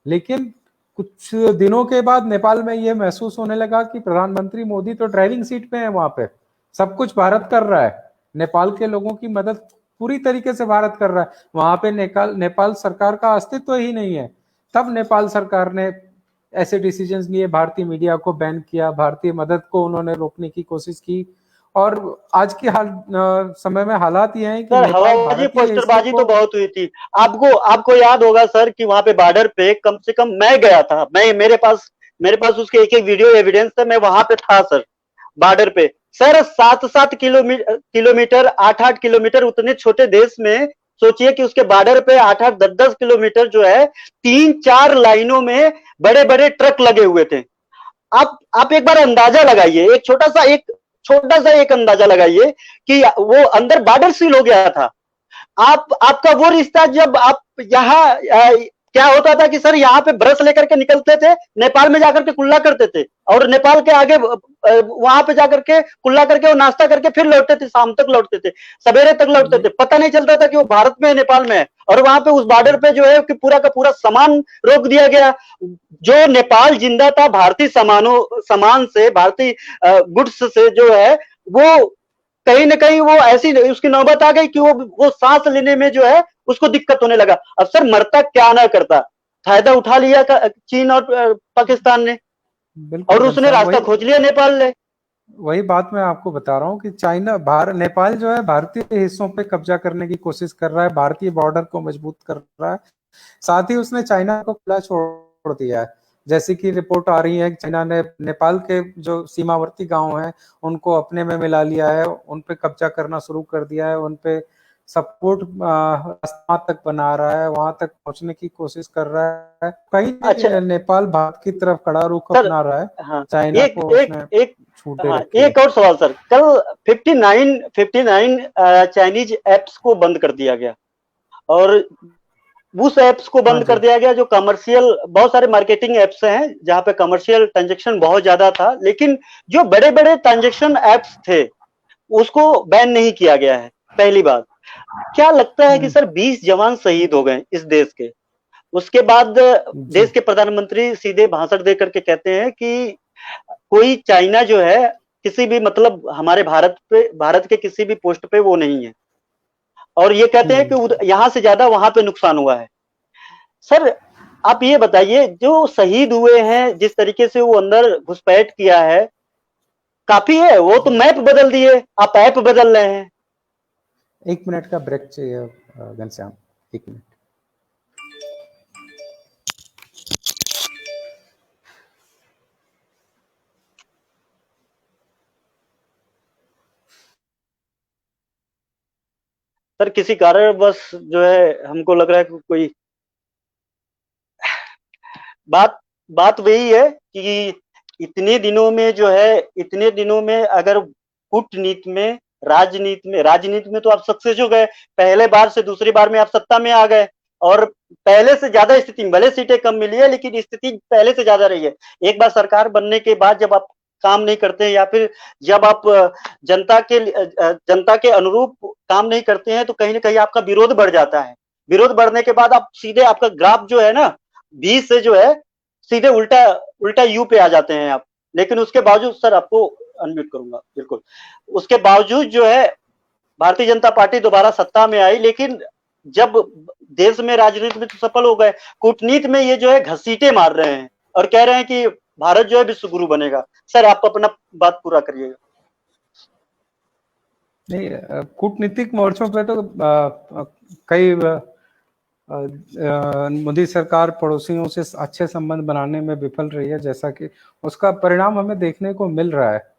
लेकिन कुछ दिनों के बाद नेपाल में ये महसूस होने लगा कि प्रधानमंत्री मोदी तो ड्राइविंग सीट पे है, वहां पे सब कुछ भारत कर रहा है, नेपाल के लोगों की मदद पूरी तरीके से भारत कर रहा है, वहां पे नेपाल सरकार का अस्तित्व ही नहीं है। तब नेपाल सरकार ने ऐसे डिसीजंस लिए, भारतीय मीडिया को बैन किया, भारतीय मदद को उन्होंने रोकने की कोशिश की। और आज के समय में हालात ये हैं कि सर हवाबाजी पोस्टरबाजी तो बहुत हुई थी। आपको याद होगा सर कि वहां पे बॉर्डर पे कम से कम मैं गया था, मेरे पास उसके एक वीडियो एविडेंस था, मैं वहां पे था सर बॉर्डर पे। सर 7-7 किलोमीटर 8-8 किलोमीटर उतने छोटे देश में, सोचिए कि उसके बॉर्डर पे 8-8 10-10 किलोमीटर जो है 3-4 लाइनों में बड़े बड़े ट्रक लगे हुए थे। आप एक बार अंदाजा लगाइए, एक छोटा सा एक अंदाजा लगाइए कि वो अंदर बॉर्डर सील हो गया था। आपका वो रिश्ता, जब आप यहाँ क्या होता था कि सर यहाँ पे ब्रश लेकर के निकलते थे, नेपाल में जाकर के कुल्ला करते थे, और नेपाल के आगे वहां पे जाकर के कुल्ला करके वो नाश्ता करके फिर लौटते थे, शाम तक लौटते थे, सवेरे तक लौटते थे, पता नहीं चलता था कि वो भारत में है नेपाल में है। और वहां पे उस बॉर्डर पे जो है कि पूरा का पूरा सामान रोक दिया गया। जो नेपाल जिंदा था भारतीय सामान से, भारतीय गुड्स से जो है, वो कहीं ना कहीं वो ऐसी उसकी नौबत आ गई कि वो सांस लेने में जो है उसको दिक्कत होने लगा। अब सर मरता क्या ना करता, फायदा उठा लिया चीन और पाकिस्तान ने, और उसने रास्ता खोज लिया नेपाल ने। वही बात मैं आपको बता रहा हूँ कि नेपाल जो है भारतीय हिस्सों पे कब्जा करने की कोशिश कर रहा है, भारतीय बॉर्डर को मजबूत कर रहा है, साथ ही उसने चाइना को खुला छोड़ दिया है। जैसे कि रिपोर्ट आ रही है कि चाइना ने नेपाल के जो सीमावर्ती गांव हैं उनको अपने में मिला लिया है, उन पे कब्जा करना शुरू कर दिया है, उन पे सपोर्ट रास्ता तक बना रहा है, वहां तक पहुंचने की कोशिश कर रहा है। कहीं अच्छा, नेपाल भारत की तरफ खड़ा रुख अपना रहा है। हाँ, चाइना को एक और सवाल सर, कल 59 चाइनीज एप्स को बंद कर दिया गया, और उस एप्स को बंद कर दिया गया जो कमर्शियल, बहुत सारे मार्केटिंग एप्स हैं जहां पे कमर्शियल ट्रांजैक्शन बहुत ज्यादा था, लेकिन जो बड़े बड़े ट्रांजैक्शन एप्स थे उसको बैन नहीं किया गया है। पहली बात, क्या लगता है कि सर 20 जवान शहीद हो गए इस देश के, उसके बाद देश के प्रधानमंत्री सीधे भाषण दे करके कहते हैं कि कोई चाइना जो है किसी भी, मतलब हमारे भारत के किसी भी पोस्ट पे वो नहीं है, और ये कहते हैं कि यहां से ज्यादा वहां पे नुकसान हुआ है। सर आप ये बताइए, जो शहीद हुए हैं, जिस तरीके से वो अंदर घुसपैठ किया है, काफी है? वो तो मैप बदल दिए, आप ऐप बदल रहे हैं। 1 मिनट का ब्रेक चाहिए घनश्याम, 1 मिनट। सर किसी कारण बस जो है हमको लग रहा है कि कोई बात वही है कि इतने दिनों में जो है, इतने दिनों में अगर कूटनीति में, राजनीति में तो आप सक्सेस हो गए, पहले बार से दूसरी बार में आप सत्ता में आ गए, और पहले से ज्यादा स्थिति, भले सीटें कम मिली है लेकिन स्थिति पहले से ज्यादा रही है। एक बार सरकार बनने के बाद जब आप काम नहीं करते हैं, या फिर जब आप जनता के अनुरूप काम नहीं करते हैं, तो कहीं ना कहीं आपका विरोध बढ़ जाता है। विरोध बढ़ने के बाद आप सीधे, आपका ग्राफ जो है ना 20 से जो है सीधे उल्टा यू पे आ जाते हैं आप। लेकिन उसके बावजूद सर आपको अनम्यूट करूंगा, बिल्कुल। उसके बावजूद जो है भारतीय जनता पार्टी दोबारा सत्ता में आई, लेकिन जब देश में राजनीति में तो सफल हो गए, कूटनीति में ये जो है घसीटे मार रहे हैं और कह रहे हैं कि भारत जो है विश्व गुरु बनेगा। सर आप अपना बात पूरा करिएगा। नहीं, कूटनीतिक मोर्चों पे तो कई मोदी सरकार पड़ोसियों से अच्छे संबंध बनाने में विफल रही है, जैसा कि उसका परिणाम हमें देखने को मिल रहा है,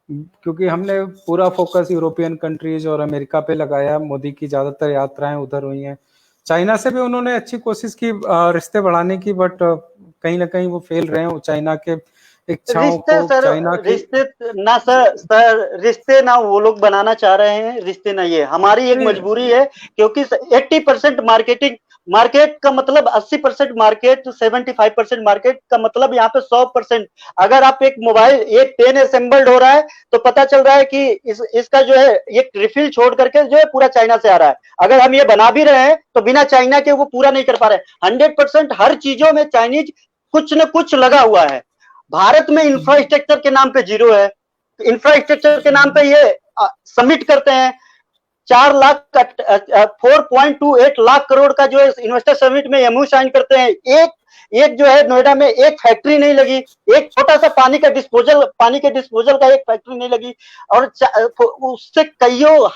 क्योंकि हमने पूरा फोकस यूरोपियन कंट्रीज और अमेरिका पे लगाया। मोदी की ज्यादातर यात्राएं उधर हुई हैं। चाइना से भी उन्होंने अच्छी कोशिश की रिश्ते बढ़ाने की, बट कहीं ना कहीं वो फेल रहे हैं। चाइना के इच्छाओं को, चाइना की रिश्ते ना वो लोग बनाना चाह रहे हैं, रिश्ते ना ये हमारी एक मजबूरी है, क्योंकि 80% मार्केट का मतलब 80% मार्केट, 75% मार्केट का मतलब यहाँ पे 100%। अगर आप एक मोबाइल, एक पेन असेंबल्ड हो रहा है तो पता चल रहा है कि इसका जो है एक रिफिल छोड़ करके जो है पूरा चाइना से आ रहा है। अगर हम ये बना भी रहे हैं तो बिना चाइना के वो पूरा नहीं कर पा रहे। 100% हर चीजों में चाइनीज कुछ न कुछ लगा हुआ है। भारत में इंफ्रास्ट्रक्चर के नाम पे जीरो है। इंफ्रास्ट्रक्चर के नाम पे ये सबमिट करते हैं 4.28 लाख करोड़ का जो है इन्वेस्टर समिट में एमओयू साइन करते हैं। एक जो है नोएडा में एक फैक्ट्री नहीं लगी, एक छोटा सा पानी के डिस्पोजल का एक फैक्ट्री नहीं लगी, और उससे कईयों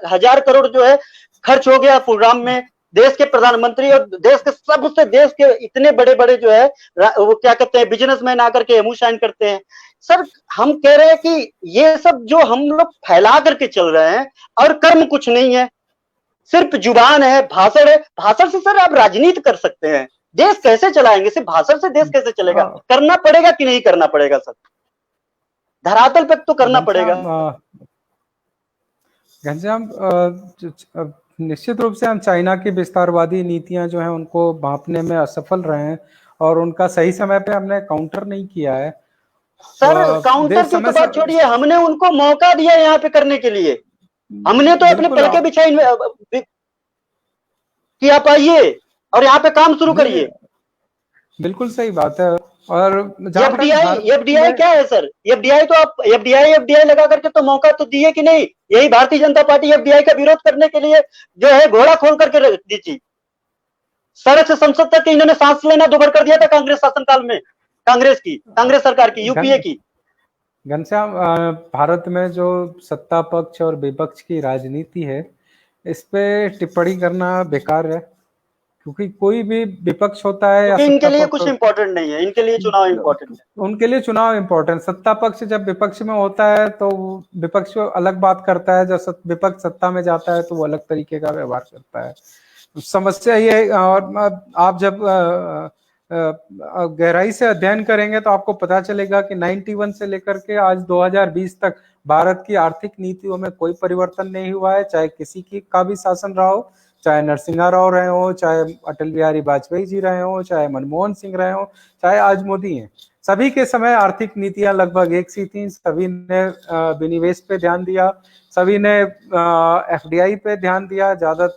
हजार करोड़ जो है खर्च हो गया प्रोग्राम में। देश के प्रधानमंत्री और देश के इतने बड़े बड़े जो है वो क्या कहते हैं बिजनेसमैन आकर के एमओयू साइन करते हैं। सर हम कह रहे हैं कि ये सब जो हम लोग फैला करके चल रहे हैं और कर्म कुछ नहीं है, सिर्फ जुबान है, भाषण है। भाषण से सर आप राजनीति कर सकते हैं, देश कैसे चलाएंगे? सिर्फ भाषण से देश कैसे चलेगा? करना पड़ेगा कि नहीं करना पड़ेगा सर? धरातल पे तो करना पड़ेगा। घनश्याम, निश्चित रूप से हम चाइना की विस्तारवादी नीतियां जो हैं उनको भांपने में असफल रहे हैं, और उनका सही समय पे हमने काउंटर नहीं किया है। सर काउंटर की तो बात छोड़िए, हमने उनको मौका दिया यहाँ पे करने के लिए। हमने तो अपने पलके बिछाई कि आप आइए और यहाँ पे काम शुरू करिए। बिल्कुल सही बात है। और एफडीआई क्या है सर? एफडीआई तो आप एफडीआई लगा करके तो मौका तो दिए कि नहीं? यही भारतीय जनता पार्टी एफडीआई का विरोध करने के लिए जो है घोड़ा खोल करके रख दी थी। सड़क से संसद तक इन्होंने सांस लेना दुभर कर दिया था कांग्रेस शासनकाल में, कांग्रेस सरकार की, यूपीए की। घनश्याम, भारत में जो सत्ता पक्ष और विपक्ष की राजनीति है, इस पे टिप्पणी करना बेकार है, क्योंकि कोई भी विपक्ष होता है या इनके लिए कुछ इंपॉर्टेंट नहीं है, इनके लिए चुनाव इंपॉर्टेंट है। उनके लिए चुनाव इंपॉर्टेंट। सत्ता पक्ष जब विपक्ष में होता है तो विपक्ष अलग बात करता है, जब विपक्ष सत्ता में जाता है तो वो अलग तरीके का व्यवहार करता है। समस्या ये है, और आप जब गहराई से अध्ययन करेंगे तो आपको पता चलेगा कि 91 से लेकर के आज 2020 तक भारत की आर्थिक नीतियों में कोई परिवर्तन नहीं हुआ है, चाहे किसी की का भी शासन रहा हो, चाहे नरसिम्हा राव रहे हो, चाहे अटल बिहारी वाजपेयी जी रहे हो, चाहे मनमोहन सिंह रहे हो, चाहे आज मोदी हैं। सभी के समय आर्थिक नीतियां लगभग एक सी थी। सभी ने विनिवेश पे ध्यान दिया, सभी ने एफडीआई पे ध्यान दिया। ज्यादा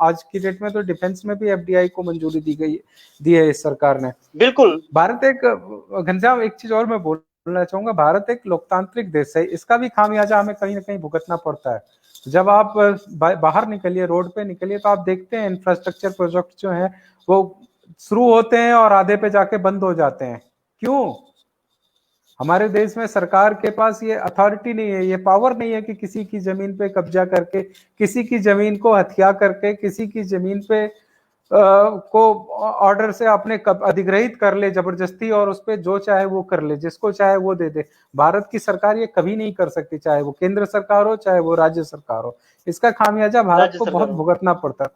आज की डेट में तो डिफेंस में भी एफडीआई को मंजूरी दी है इस सरकार ने। बिल्कुल। भारत एक, घनश्याम एक चीज और मैं बोलना चाहूंगा, भारत एक लोकतांत्रिक देश है, इसका भी खामियाजा हमें कहीं ना कहीं भुगतना पड़ता है। जब आप बाहर निकलिए, रोड पे निकलिए, तो आप देखते हैं इंफ्रास्ट्रक्चर प्रोजेक्ट जो है वो शुरू होते हैं और आधे पे जाके बंद हो जाते हैं। क्यों? हमारे देश में सरकार के पास ये अथॉरिटी नहीं है, ये पावर नहीं है कि किसी की जमीन पे कब्जा करके, किसी की जमीन को हथिया करके, किसी की जमीन पे को ऑर्डर से अपने अधिग्रहित कर ले जबरदस्ती, और उस पर जो चाहे वो कर ले, जिसको चाहे वो दे दे। भारत की सरकार ये कभी नहीं कर सकती, चाहे वो केंद्र सरकार हो चाहे वो राज्य सरकार हो। इसका खामियाजा भारत को बहुत भुगतना पड़ता है।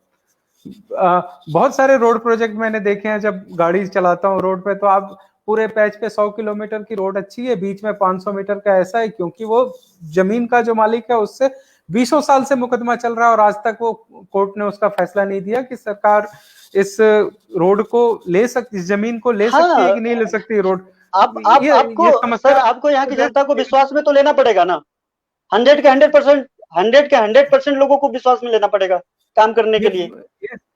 बहुत सारे रोड प्रोजेक्ट मैंने देखे हैं, जब गाड़ी चलाता हूँ रोड पे, तो आप पूरे पैच पे 100 किलोमीटर की रोड अच्छी है, बीच में 500 मीटर का ऐसा है, क्योंकि वो जमीन का जो मालिक है उससे 20 साल से मुकदमा चल रहा है और आज तक वो कोर्ट ने उसका फैसला नहीं दिया कि सरकार इस रोड को ले सकती, इस जमीन को ले सकती है कि नहीं ले सकती रोड। आपको यहाँ की जनता को विश्वास में तो लेना पड़ेगा ना। 100 के 100% लोगों को विश्वास में लेना पड़ेगा काम करने के लिए।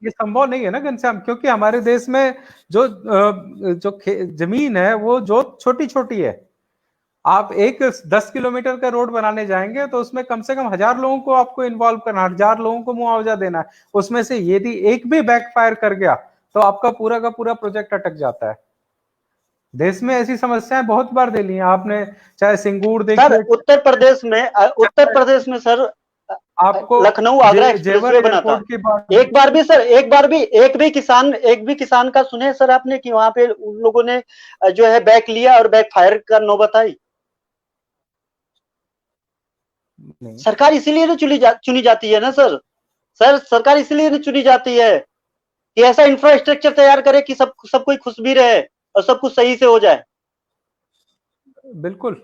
ये संभव नहीं है ना घनश्याम, क्योंकि हमारे देश में जो जमीन है वो जो छोटी छोटी है। आप एक 10 किलोमीटर का रोड बनाने जाएंगे तो उसमें कम से कम 1000 लोगों को आपको इन्वॉल्व करना, 1000 लोगों को मुआवजा देना है। उसमें से यदि एक भी बैकफायर कर गया तो आपका पूरा का पूरा प्रोजेक्ट अटक जाता है। देश में ऐसी समस्याएं बहुत बार दे ली हैं आपने, चाहे सिंगूर सर देखिए, उत्तर प्रदेश में सर आपको लखनऊ आगरा जेवर एक्सप्रेसवे बना था। एयरपोर्ट की बात, एक भी किसान का सुने सर आपने कि वहां पे उन लोगों ने जो है बैक लिया और बैक फायर का नौबत आई? सरकार इसीलिए तो चुनी जाती है ना सर। सरकार इसीलिए तो चुनी जाती है कि ऐसा इंफ्रास्ट्रक्चर तैयार करे कि सब कोई खुश भी रहे और सब कुछ सही से हो जाए। बिल्कुल।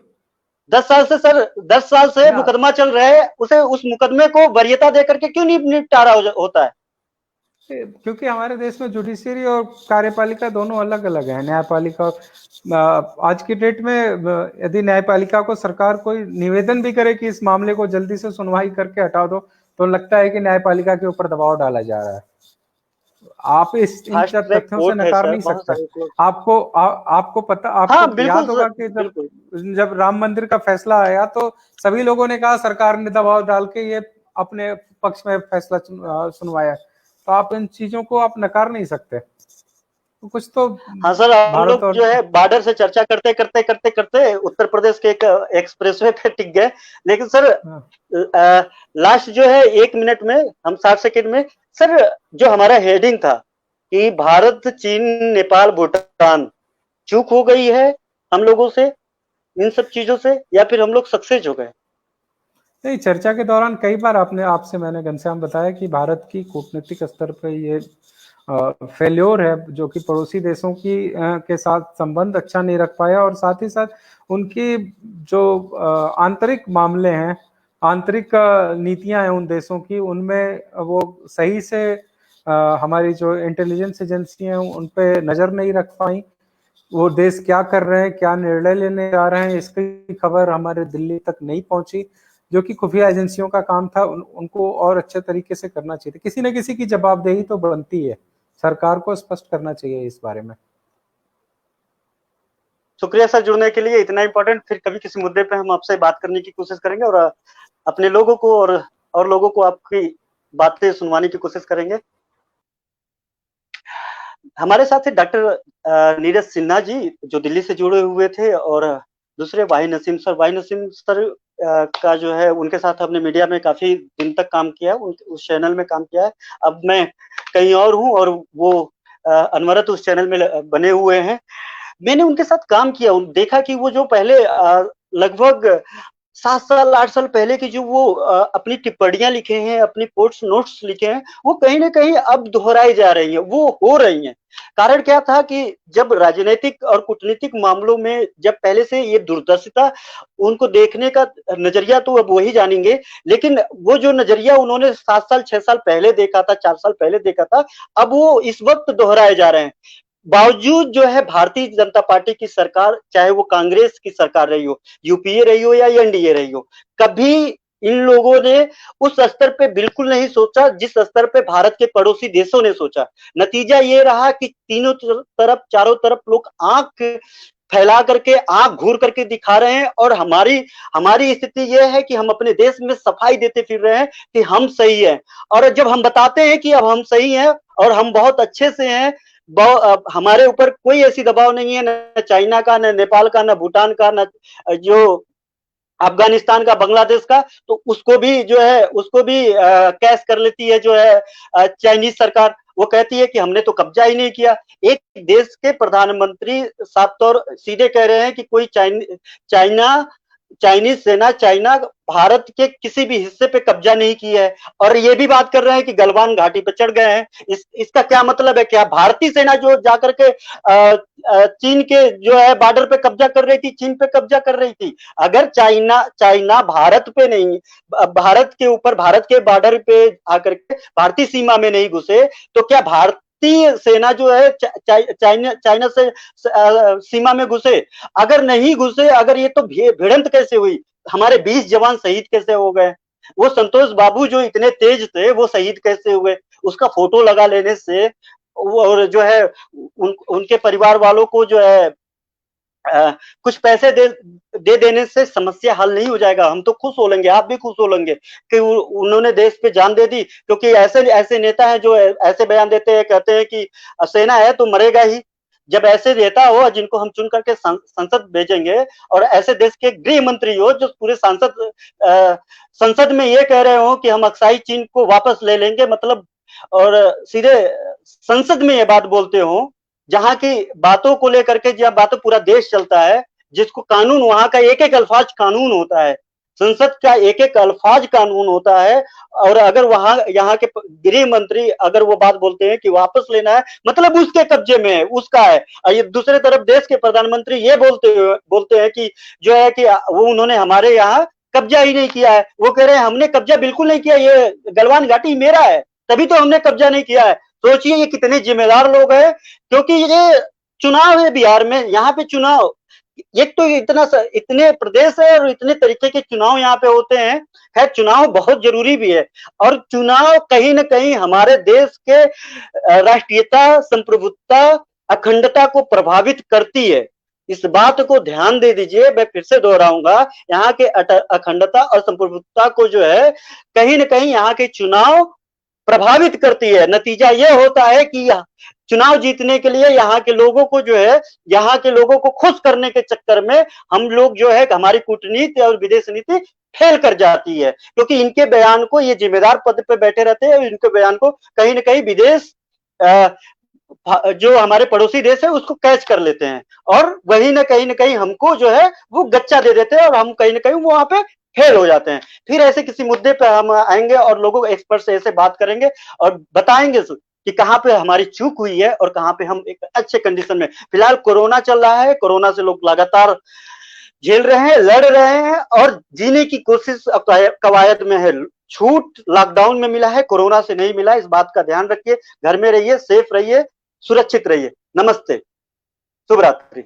10 साल से मुकदमा चल रहा है, उसे उस मुकदमे को वरीयता देकर के क्यों नहीं निपटारा होता है? क्योंकि हमारे देश में जुडिशियरी और कार्यपालिका दोनों अलग अलग है। न्यायपालिका, आज की डेट में यदि न्यायपालिका को सरकार कोई निवेदन भी करे कि इस मामले को जल्दी से सुनवाई करके हटा दो, तो लगता है कि न्यायपालिका के ऊपर दबाव डाला जा रहा है। आप इन तथ्यों से नकार नहीं सकते। आपको पता, आपको याद होगा कि जब राम मंदिर का फैसला आया तो सभी लोगों ने कहा सरकार ने दबाव डाल के ये अपने पक्ष में फैसला सुनवाया। तो आप इन चीजों को आप नकार नहीं सकते। तो कुछ तो हाँ सर, हम लोग जो है बॉर्डर से चर्चा करते करते करते करते उत्तर प्रदेश के एक एक्सप्रेसवे पे टिक गए। लेकिन सर लास्ट जो है 1 मिनट में, हम 60 सेकंड में सर, जो हमारा हेडिंग था कि भारत चीन नेपाल भूटान, चूक हो गई है हम लोगों से इन सब चीजों से, या फिर हम लोग सक्सेस हो गए? नहीं, चर्चा के दौरान कई बार आपसे मैंने घनश्याम बताया कि भारत की कूटनीतिक स्तर पर ये फेल्योर है, जो कि पड़ोसी देशों की के साथ संबंध अच्छा नहीं रख पाया, और साथ ही साथ उनकी जो आंतरिक मामले हैं, आंतरिक नीतियां हैं उन देशों की, उनमें वो सही से हमारी जो इंटेलिजेंस एजेंसी हैं उन पे नजर नहीं रख पाई। वो देश क्या कर रहे हैं, क्या निर्णय लेने जा रहे हैं, इसकी खबर हमारे दिल्ली तक नहीं पहुंची, जो कि खुफिया एजेंसियों का काम था। उनको और अच्छे तरीके से करना चाहिए। किसी न किसी की जवाबदेही तो बनती है, सरकार को स्पष्ट करना चाहिए इस बारे में। शुक्रिया सर जुड़ने के लिए, इतना इंपॉर्टेंट। फिर कभी किसी मुद्दे पे हम आपसे बात करने की कोशिश करेंगे और अपने लोगों को और लोगों को आपकी बातें सुनवाने की कोशिश करेंगे। हमारे साथ है डॉक्टर नीरज सिन्हा जी, जो दिल्ली से जुड़े हुए थे, और दूसरे वाही नसीम सर। वाही नसीम सर का जो है, उनके साथ हमने मीडिया में काफी दिन तक काम किया, उस चैनल में काम किया है। अब मैं कहीं और हूँ और वो अनवरत उस चैनल में बने हुए हैं। मैंने उनके साथ काम किया, देखा कि वो जो पहले लगभग 7 साल 8 साल पहले की जो वो अपनी टिप्पणियां लिखे हैं, अपनी पोस्ट नोट्स लिखे हैं, वो कहीं ना कहीं अब दोहराई जा रही हैं, वो हो रही हैं। कारण क्या था कि जब राजनीतिक और कूटनीतिक मामलों में जब पहले से ये दूरदर्शिता, उनको देखने का नजरिया तो अब वही जानेंगे, लेकिन वो जो नजरिया उन्होंने 7 साल 6 साल पहले देखा था, 4 साल पहले देखा था, अब वो इस वक्त दोहराए जा रहे हैं। बावजूद जो है भारतीय जनता पार्टी की सरकार, चाहे वो कांग्रेस की सरकार रही हो, यूपीए रही हो या एनडीए रही हो, कभी इन लोगों ने उस स्तर पे बिल्कुल नहीं सोचा जिस स्तर पे भारत के पड़ोसी देशों ने सोचा। नतीजा ये रहा कि तीनों तरफ, चारों तरफ लोग आंख फैला करके, आंख घूर करके दिखा रहे हैं, और हमारी स्थिति यह है कि हम अपने देश में सफाई देते फिर रहे हैं कि हम सही हैं। और जब हम बताते हैं कि अब हम सही हैं और हम बहुत अच्छे से हैं, हमारे ऊपर कोई ऐसी दबाव नहीं है, न चाइना का, न नेपाल का, न भूटान का, न जो अफगानिस्तान का, बांग्लादेश का, तो उसको भी जो है, उसको भी कैश कर लेती है जो है चाइनीज सरकार। वो कहती है कि हमने तो कब्जा ही नहीं किया। एक देश के प्रधानमंत्री साफ तौर सीधे कह रहे हैं कि कोई चाइनीज सेना, चाइना भारत के किसी भी हिस्से पे कब्जा नहीं किया है, और ये भी बात कर रहे हैं कि गलवान घाटी पे चढ़ गए हैं। इसका क्या मतलब है? क्या भारतीय सेना जो जाकर के चीन के जो है बॉर्डर पे कब्जा कर रही थी, चीन पे कब्जा कर रही थी? अगर चाइना भारत पे नहीं, भारत के ऊपर, भारत के बॉर्डर पे आकर के भारतीय सीमा में नहीं घुसे, तो क्या भारतीय सेना जो है चाइना से सीमा में घुसे? अगर नहीं घुसे, अगर ये तो भिड़ंत कैसे हुई? हमारे 20 जवान शहीद कैसे हो गए? वो संतोष बाबू जो इतने तेज थे, वो शहीद कैसे हुए? उसका फोटो लगा लेने से और जो है उनके परिवार वालों को जो है कुछ पैसे दे देने से समस्या हल नहीं हो जाएगा। हम तो खुश हो लेंगे, आप भी खुश हो लेंगे कि उन्होंने देश पे जान दे दी, क्योंकि ऐसे ऐसे नेता हैं जो ऐसे बयान देते हैं, कहते हैं कि सेना है तो मरेगा ही। जब ऐसे नेता हो जिनको हम चुन करके संसद भेजेंगे, और ऐसे देश के गृह मंत्री हो जो पूरे संसद में ये कह रहे हो कि हम अक्साई चीन को वापस ले लेंगे, मतलब, और सीधे संसद में ये बात बोलते हो, जहां की बातों को लेकर के जब बातों पूरा देश चलता है, जिसको कानून वहां का एक एक अल्फाज कानून होता है, संसद का एक एक अल्फाज कानून होता है, और अगर वहां यहाँ के गृह मंत्री अगर वो बात बोलते हैं कि वापस लेना है, मतलब उसके कब्जे में है, उसका है। और ये दूसरे तरफ देश के प्रधानमंत्री ये बोलते हैं कि जो है कि वो उन्होंने हमारे यहाँ कब्जा ही नहीं किया है। वो कह रहे हैं हमने कब्जा बिल्कुल नहीं किया, ये गलवान घाटी मेरा है, तभी तो हमने कब्जा नहीं किया है। सोचिए ये कितने जिम्मेदार लोग हैं, क्योंकि ये चुनाव है बिहार में, यहाँ पे चुनाव, एक तो इतने प्रदेश है और इतने तरीके के चुनाव यहाँ पे होते हैं। खैर चुनाव बहुत जरूरी भी है, और चुनाव कहीं ना कहीं हमारे देश के राष्ट्रीयता, संप्रभुता, अखंडता को प्रभावित करती है। इस बात को ध्यान दे दीजिए, मैं फिर से दोहराऊंगा, यहाँ के अखंडता और संप्रभुता को जो है कहीं ना कहीं यहाँ के चुनाव प्रभावित करती है। नतीजा यह होता है कि चुनाव जीतने के लिए यहाँ के लोगों को जो है, यहाँ के लोगों को खुश करने के चक्कर में हम लोग जो है हमारी कूटनीति और विदेश नीति फेल कर जाती है, क्योंकि इनके बयान को, ये जिम्मेदार पद पे बैठे रहते हैं, इनके बयान को कहीं ना कहीं विदेश जो हमारे पड़ोसी देश है उसको कैच कर लेते हैं, और वही ना कहीं हमको जो है वो गच्चा दे देते हैं, और हम कहीं ना कहीं वहां पे फेल हो जाते हैं। फिर ऐसे किसी मुद्दे पे हम आएंगे और लोगों एक्सपर्ट से ऐसे बात करेंगे और बताएंगे कि कहाँ पे हमारी चूक हुई है और कहाँ पे हम एक अच्छे कंडीशन में। फिलहाल कोरोना चल रहा है, कोरोना से लोग लगातार झेल रहे हैं, लड़ रहे हैं और जीने की कोशिश कवायद में है। छूट लॉकडाउन में मिला है, कोरोना से नहीं मिला। इस बात का ध्यान रखिए, घर में रहिए, सेफ रहिए, सुरक्षित रहिए। नमस्ते, शुभ रात्रि।